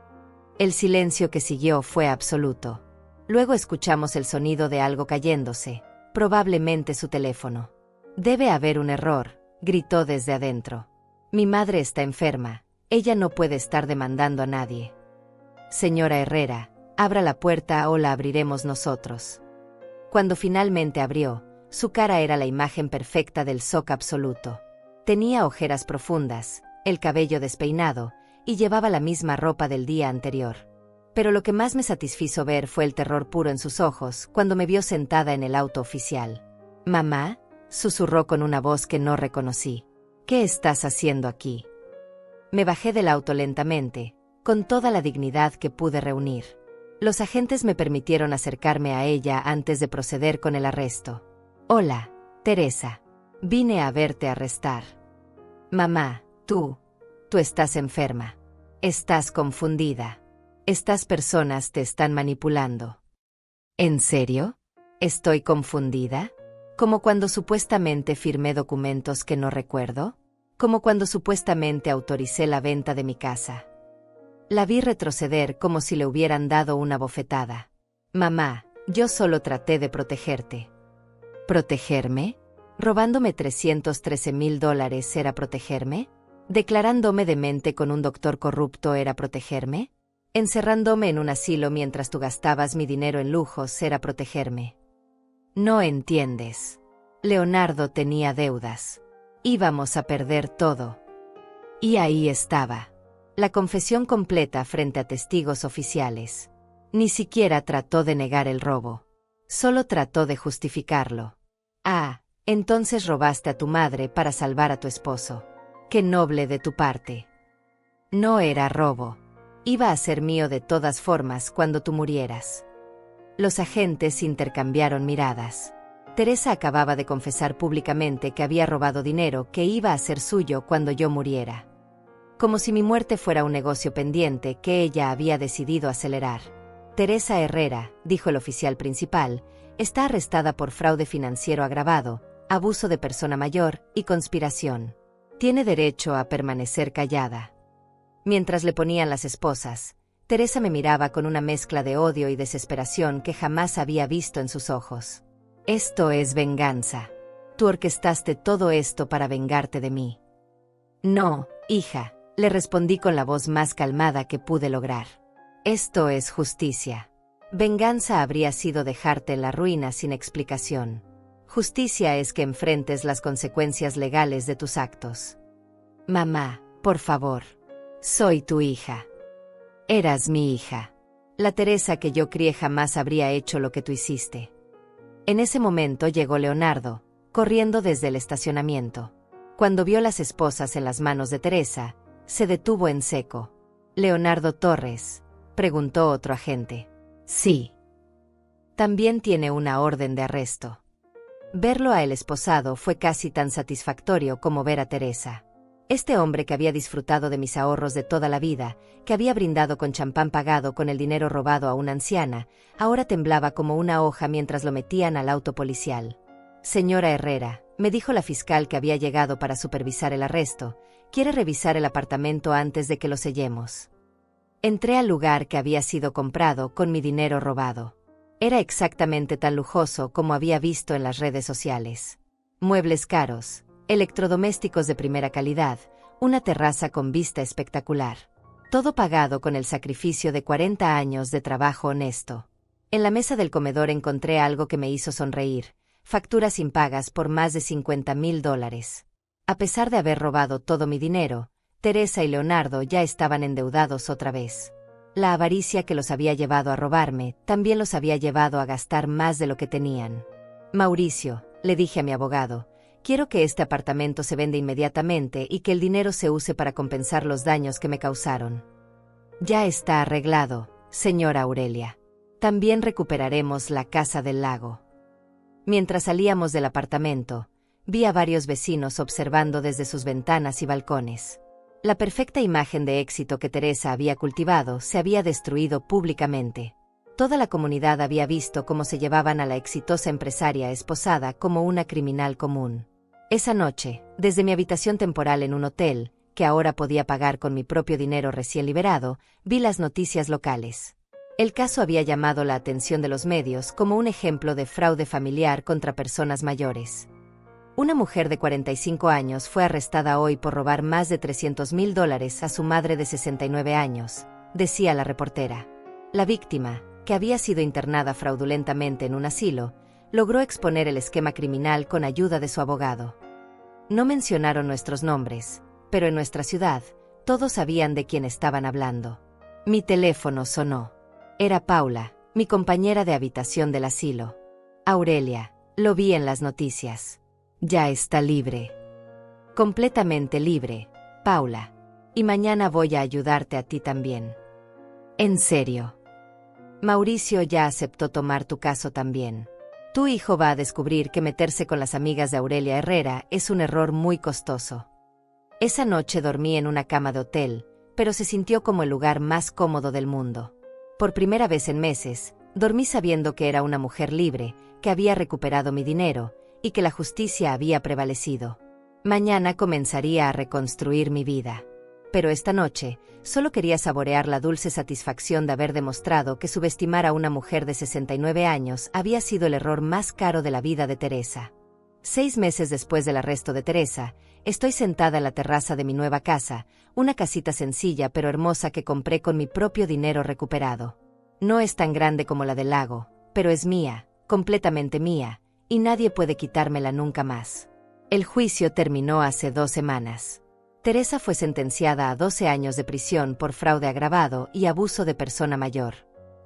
El silencio que siguió fue absoluto. Luego escuchamos el sonido de algo cayéndose, probablemente su teléfono. Debe haber un error, gritó desde adentro. Mi madre está enferma, ella no puede estar demandando a nadie. Señora Herrera, abra la puerta o la abriremos nosotros. Cuando finalmente abrió, su cara era la imagen perfecta del shock absoluto. Tenía ojeras profundas, el cabello despeinado, y llevaba la misma ropa del día anterior. Pero lo que más me satisfizo ver fue el terror puro en sus ojos cuando me vio sentada en el auto oficial. «Mamá», susurró con una voz que no reconocí. «¿Qué estás haciendo aquí?» Me bajé del auto lentamente, con toda la dignidad que pude reunir. Los agentes me permitieron acercarme a ella antes de proceder con el arresto. «Hola, Teresa. Vine a verte arrestar». «Mamá, tú estás enferma. Estás confundida. Estas personas te están manipulando». ¿En serio? ¿Estoy confundida? ¿Como cuando supuestamente firmé documentos que no recuerdo? ¿Como cuando supuestamente autoricé la venta de mi casa? La vi retroceder como si le hubieran dado una bofetada. «Mamá, yo solo traté de protegerte». ¿Protegerme? ¿Robándome $313,000 era protegerme? ¿Declarándome demente con un doctor corrupto era protegerme? ¿Encerrándome en un asilo mientras tú gastabas mi dinero en lujos era protegerme? No entiendes. Leonardo tenía deudas. Íbamos a perder todo. Y ahí estaba. La confesión completa frente a testigos oficiales. Ni siquiera trató de negar el robo. Solo trató de justificarlo. Ah, entonces robaste a tu madre para salvar a tu esposo. ¡Qué noble de tu parte! No era robo. Iba a ser mío de todas formas cuando tú murieras. Los agentes intercambiaron miradas. Teresa acababa de confesar públicamente que había robado dinero que iba a ser suyo cuando yo muriera. Como si mi muerte fuera un negocio pendiente que ella había decidido acelerar. Teresa Herrera, dijo el oficial principal, está arrestada por fraude financiero agravado, abuso de persona mayor y conspiración. Tiene derecho a permanecer callada. Mientras le ponían las esposas, Teresa me miraba con una mezcla de odio y desesperación que jamás había visto en sus ojos. Esto es venganza. Tú orquestaste todo esto para vengarte de mí. No, hija, le respondí con la voz más calmada que pude lograr. Esto es justicia. Venganza habría sido dejarte en la ruina sin explicación. Justicia es que enfrentes las consecuencias legales de tus actos. Mamá, por favor. Soy tu hija. Eras mi hija. La Teresa que yo crié jamás habría hecho lo que tú hiciste. En ese momento llegó Leonardo, corriendo desde el estacionamiento. Cuando vio las esposas en las manos de Teresa, se detuvo en seco. «¿Leonardo Torres?», preguntó otro agente. «Sí». «También tiene una orden de arresto». Verlo a el esposado fue casi tan satisfactorio como ver a Teresa. Este hombre que había disfrutado de mis ahorros de toda la vida, que había brindado con champán pagado con el dinero robado a una anciana, ahora temblaba como una hoja mientras lo metían al auto policial. «Señora Herrera», me dijo la fiscal que había llegado para supervisar el arresto, «¿quiere revisar el apartamento antes de que lo sellemos?» Entré al lugar que había sido comprado con mi dinero robado. Era exactamente tan lujoso como había visto en las redes sociales. Muebles caros, electrodomésticos de primera calidad, una terraza con vista espectacular. Todo pagado con el sacrificio de 40 años de trabajo honesto. En la mesa del comedor encontré algo que me hizo sonreír: facturas impagas por más de $50,000. A pesar de haber robado todo mi dinero, Teresa y Leonardo ya estaban endeudados otra vez. La avaricia que los había llevado a robarme también los había llevado a gastar más de lo que tenían. Mauricio, le dije a mi abogado, quiero que este apartamento se venda inmediatamente y que el dinero se use para compensar los daños que me causaron. Ya está arreglado, señora Aurelia. También recuperaremos la casa del lago. Mientras salíamos del apartamento, vi a varios vecinos observando desde sus ventanas y balcones. La perfecta imagen de éxito que Teresa había cultivado se había destruido públicamente. Toda la comunidad había visto cómo se llevaban a la exitosa empresaria esposada como una criminal común. Esa noche, desde mi habitación temporal en un hotel, que ahora podía pagar con mi propio dinero recién liberado, vi las noticias locales. El caso había llamado la atención de los medios como un ejemplo de fraude familiar contra personas mayores. Una mujer de 45 años fue arrestada hoy por robar más de $300,000 a su madre de 69 años, decía la reportera. La víctima, que había sido internada fraudulentamente en un asilo, logró exponer el esquema criminal con ayuda de su abogado. No mencionaron nuestros nombres, pero en nuestra ciudad, todos sabían de quién estaban hablando. Mi teléfono sonó. Era Paula, mi compañera de habitación del asilo. Aurelia, lo vi en las noticias. Ya está libre. Completamente libre, Paula. Y mañana voy a ayudarte a ti también. En serio. Mauricio ya aceptó tomar tu caso también. Tu hijo va a descubrir que meterse con las amigas de Aurelia Herrera es un error muy costoso. Esa noche dormí en una cama de hotel, pero se sintió como el lugar más cómodo del mundo. Por primera vez en meses, dormí sabiendo que era una mujer libre, que había recuperado mi dinero, y que la justicia había prevalecido. Mañana comenzaría a reconstruir mi vida. Pero esta noche, solo quería saborear la dulce satisfacción de haber demostrado que subestimar a una mujer de 69 años había sido el error más caro de la vida de Teresa. 6 meses después del arresto de Teresa, estoy sentada en la terraza de mi nueva casa, una casita sencilla pero hermosa que compré con mi propio dinero recuperado. No es tan grande como la del lago, pero es mía, completamente mía, y nadie puede quitármela nunca más. El juicio terminó hace 2 semanas. Teresa fue sentenciada a 12 años de prisión por fraude agravado y abuso de persona mayor.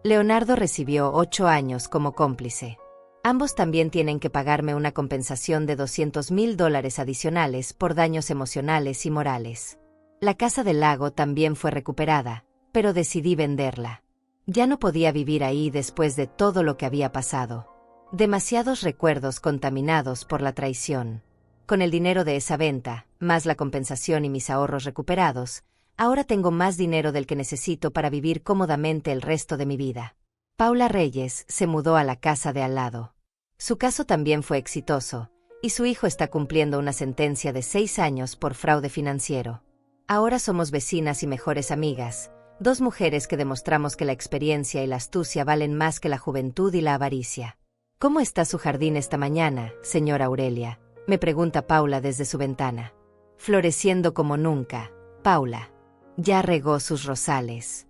Leonardo recibió 8 años como cómplice. Ambos también tienen que pagarme una compensación de $200,000 adicionales por daños emocionales y morales. La casa del lago también fue recuperada, pero decidí venderla. Ya no podía vivir ahí después de todo lo que había pasado. Demasiados recuerdos contaminados por la traición. Con el dinero de esa venta, más la compensación y mis ahorros recuperados, ahora tengo más dinero del que necesito para vivir cómodamente el resto de mi vida. Paula Reyes se mudó a la casa de al lado. Su caso también fue exitoso, y su hijo está cumpliendo una sentencia de 6 años por fraude financiero. Ahora somos vecinas y mejores amigas, 2 mujeres que demostramos que la experiencia y la astucia valen más que la juventud y la avaricia. ¿Cómo está su jardín esta mañana, señora Aurelia?, me pregunta Paula desde su ventana. Floreciendo como nunca, Paula. ¿Ya regó sus rosales?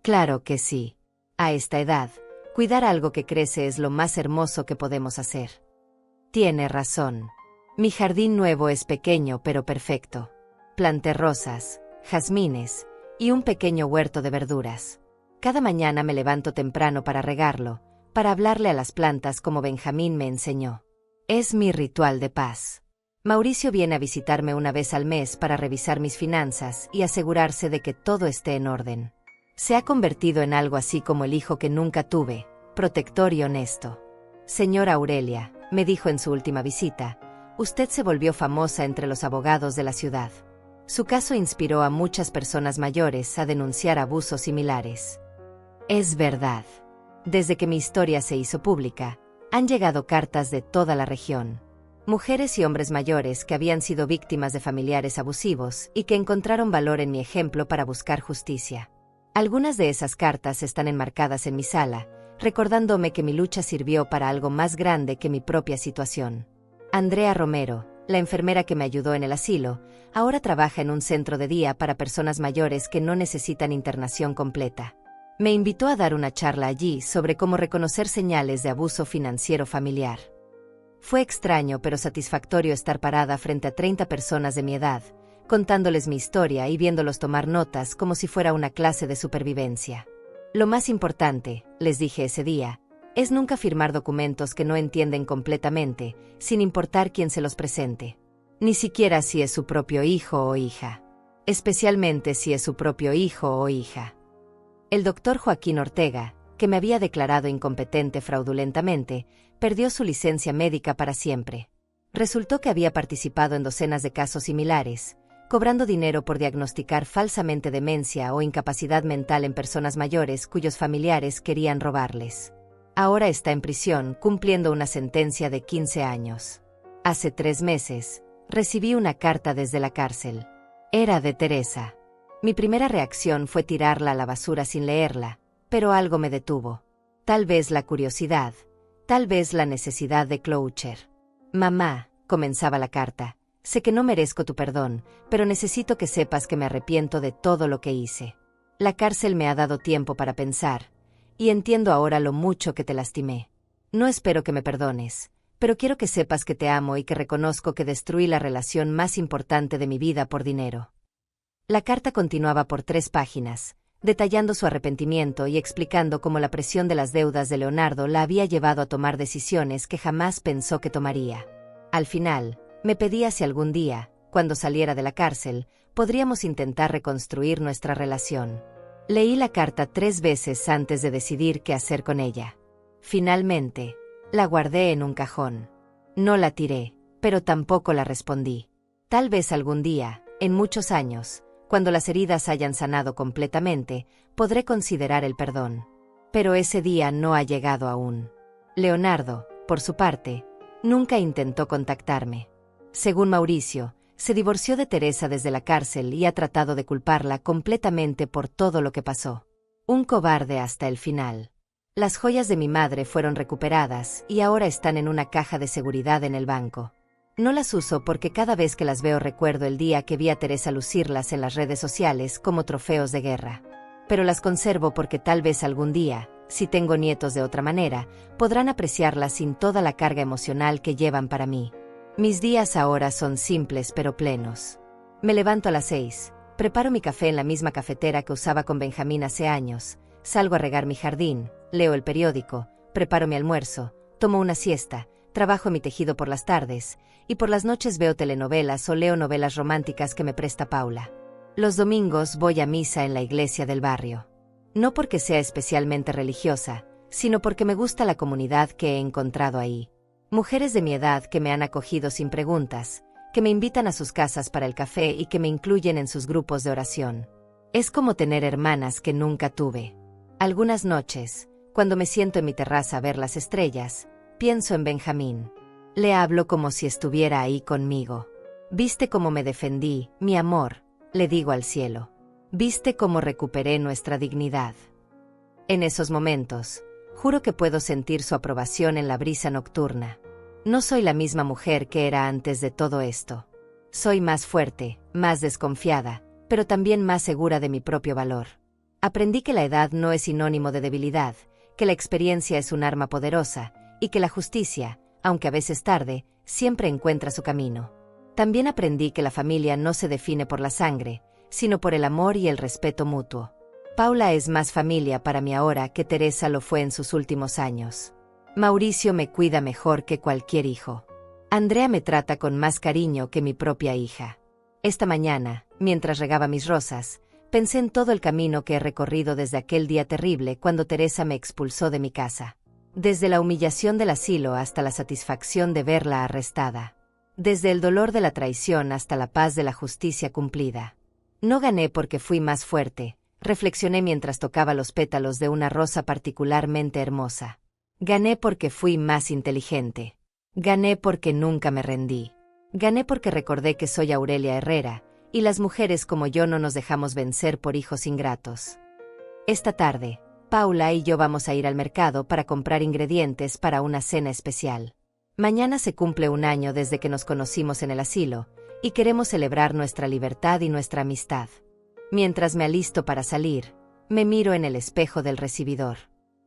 Claro que sí. A esta edad, cuidar algo que crece es lo más hermoso que podemos hacer. Tiene razón. Mi jardín nuevo es pequeño pero perfecto. Planté rosas, jazmines y un pequeño huerto de verduras. Cada mañana me levanto temprano para regarlo, para hablarle a las plantas como Benjamín me enseñó. Es mi ritual de paz. Mauricio viene a visitarme una vez al mes para revisar mis finanzas y asegurarse de que todo esté en orden. Se ha convertido en algo así como el hijo que nunca tuve, protector y honesto. Señora Aurelia, me dijo en su última visita, usted se volvió famosa entre los abogados de la ciudad. Su caso inspiró a muchas personas mayores a denunciar abusos similares. Es verdad. Desde que mi historia se hizo pública, han llegado cartas de toda la región. Mujeres y hombres mayores que habían sido víctimas de familiares abusivos y que encontraron valor en mi ejemplo para buscar justicia. Algunas de esas cartas están enmarcadas en mi sala, recordándome que mi lucha sirvió para algo más grande que mi propia situación. Andrea Romero, la enfermera que me ayudó en el asilo, ahora trabaja en un centro de día para personas mayores que no necesitan internación completa. Me invitó a dar una charla allí sobre cómo reconocer señales de abuso financiero familiar. Fue extraño pero satisfactorio estar parada frente a 30 personas de mi edad, contándoles mi historia y viéndolos tomar notas como si fuera una clase de supervivencia. Lo más importante, les dije ese día, es nunca firmar documentos que no entienden completamente, sin importar quién se los presente. Ni siquiera si es su propio hijo o hija. Especialmente si es su propio hijo o hija. El doctor Joaquín Ortega, que me había declarado incompetente fraudulentamente, perdió su licencia médica para siempre. Resultó que había participado en docenas de casos similares, cobrando dinero por diagnosticar falsamente demencia o incapacidad mental en personas mayores cuyos familiares querían robarles. Ahora está en prisión cumpliendo una sentencia de 15 años. Hace 3 meses, recibí una carta desde la cárcel. Era de Teresa. Mi primera reacción fue tirarla a la basura sin leerla, pero algo me detuvo. Tal vez la curiosidad, tal vez la necesidad de closure. Mamá, comenzaba la carta, sé que no merezco tu perdón, pero necesito que sepas que me arrepiento de todo lo que hice. La cárcel me ha dado tiempo para pensar, y entiendo ahora lo mucho que te lastimé. No espero que me perdones, pero quiero que sepas que te amo y que reconozco que destruí la relación más importante de mi vida por dinero. La carta continuaba por 3 páginas, detallando su arrepentimiento y explicando cómo la presión de las deudas de Leonardo la había llevado a tomar decisiones que jamás pensó que tomaría. Al final, me pedía si algún día, cuando saliera de la cárcel, podríamos intentar reconstruir nuestra relación. Leí la carta 3 veces antes de decidir qué hacer con ella. Finalmente, la guardé en un cajón. No la tiré, pero tampoco la respondí. Tal vez algún día, en muchos años, cuando las heridas hayan sanado completamente, podré considerar el perdón. Pero ese día no ha llegado aún. Leonardo, por su parte, nunca intentó contactarme. Según Mauricio, se divorció de Teresa desde la cárcel y ha tratado de culparla completamente por todo lo que pasó. Un cobarde hasta el final. Las joyas de mi madre fueron recuperadas y ahora están en una caja de seguridad en el banco. No las uso porque cada vez que las veo recuerdo el día que vi a Teresa lucirlas en las redes sociales como trofeos de guerra. Pero las conservo porque tal vez algún día, si tengo nietos de otra manera, podrán apreciarlas sin toda la carga emocional que llevan para mí. Mis días ahora son simples pero plenos. Me levanto a las 6, preparo mi café en la misma cafetera que usaba con Benjamín hace años, salgo a regar mi jardín, leo el periódico, preparo mi almuerzo, tomo una siesta, trabajo en mi tejido por las tardes, y por las noches veo telenovelas o leo novelas románticas que me presta Paula. Los domingos voy a misa en la iglesia del barrio. No porque sea especialmente religiosa, sino porque me gusta la comunidad que he encontrado ahí. Mujeres de mi edad que me han acogido sin preguntas, que me invitan a sus casas para el café y que me incluyen en sus grupos de oración. Es como tener hermanas que nunca tuve. Algunas noches, cuando me siento en mi terraza a ver las estrellas, pienso en Benjamín. Le hablo como si estuviera ahí conmigo. ¿Viste cómo me defendí, mi amor?, le digo al cielo. ¿Viste cómo recuperé nuestra dignidad? En esos momentos, juro que puedo sentir su aprobación en la brisa nocturna. No soy la misma mujer que era antes de todo esto. Soy más fuerte, más desconfiada, pero también más segura de mi propio valor. Aprendí que la edad no es sinónimo de debilidad, que la experiencia es un arma poderosa, y que la justicia, aunque a veces tarde, siempre encuentra su camino. También aprendí que la familia no se define por la sangre, sino por el amor y el respeto mutuo. Paula es más familia para mí ahora que Teresa lo fue en sus últimos años. Mauricio me cuida mejor que cualquier hijo. Andrea me trata con más cariño que mi propia hija. Esta mañana, mientras regaba mis rosas, pensé en todo el camino que he recorrido desde aquel día terrible cuando Teresa me expulsó de mi casa. Desde la humillación del asilo hasta la satisfacción de verla arrestada. Desde el dolor de la traición hasta la paz de la justicia cumplida. No gané porque fui más fuerte, reflexioné mientras tocaba los pétalos de una rosa particularmente hermosa. Gané porque fui más inteligente. Gané porque nunca me rendí. Gané porque recordé que soy Aurelia Herrera, y las mujeres como yo no nos dejamos vencer por hijos ingratos. Esta tarde, Paula y yo vamos a ir al mercado para comprar ingredientes para una cena especial. Mañana se cumple 1 año desde que nos conocimos en el asilo, y queremos celebrar nuestra libertad y nuestra amistad. Mientras me alisto para salir, me miro en el espejo del recibidor.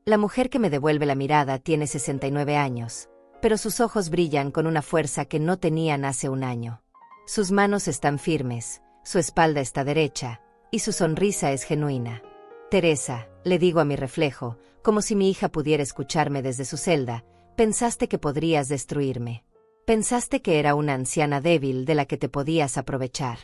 La mujer que me devuelve la mirada tiene 69 años, pero sus ojos brillan con una fuerza que no tenían hace 1 año. Sus manos están firmes, su espalda está derecha, y su sonrisa es genuina. Teresa, le digo a mi reflejo, como si mi hija pudiera escucharme desde su celda, pensaste que podrías destruirme. Pensaste que era una anciana débil de la que te podías aprovechar.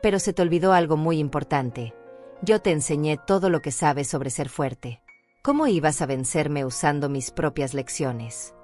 Pero se te olvidó algo muy importante. Yo te enseñé todo lo que sabes sobre ser fuerte. ¿Cómo ibas a vencerme usando mis propias lecciones?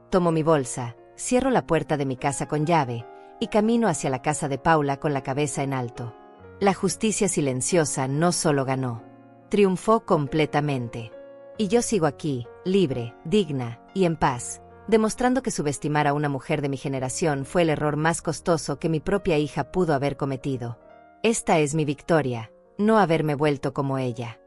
Tomo mi bolsa, cierro la puerta de mi casa con llave, y camino hacia la casa de Paula con la cabeza en alto. La justicia silenciosa no solo ganó, triunfó completamente. Y yo sigo aquí, libre, digna y en paz, demostrando que subestimar a una mujer de mi generación fue el error más costoso que mi propia hija pudo haber cometido. Esta es mi victoria, no haberme vuelto como ella.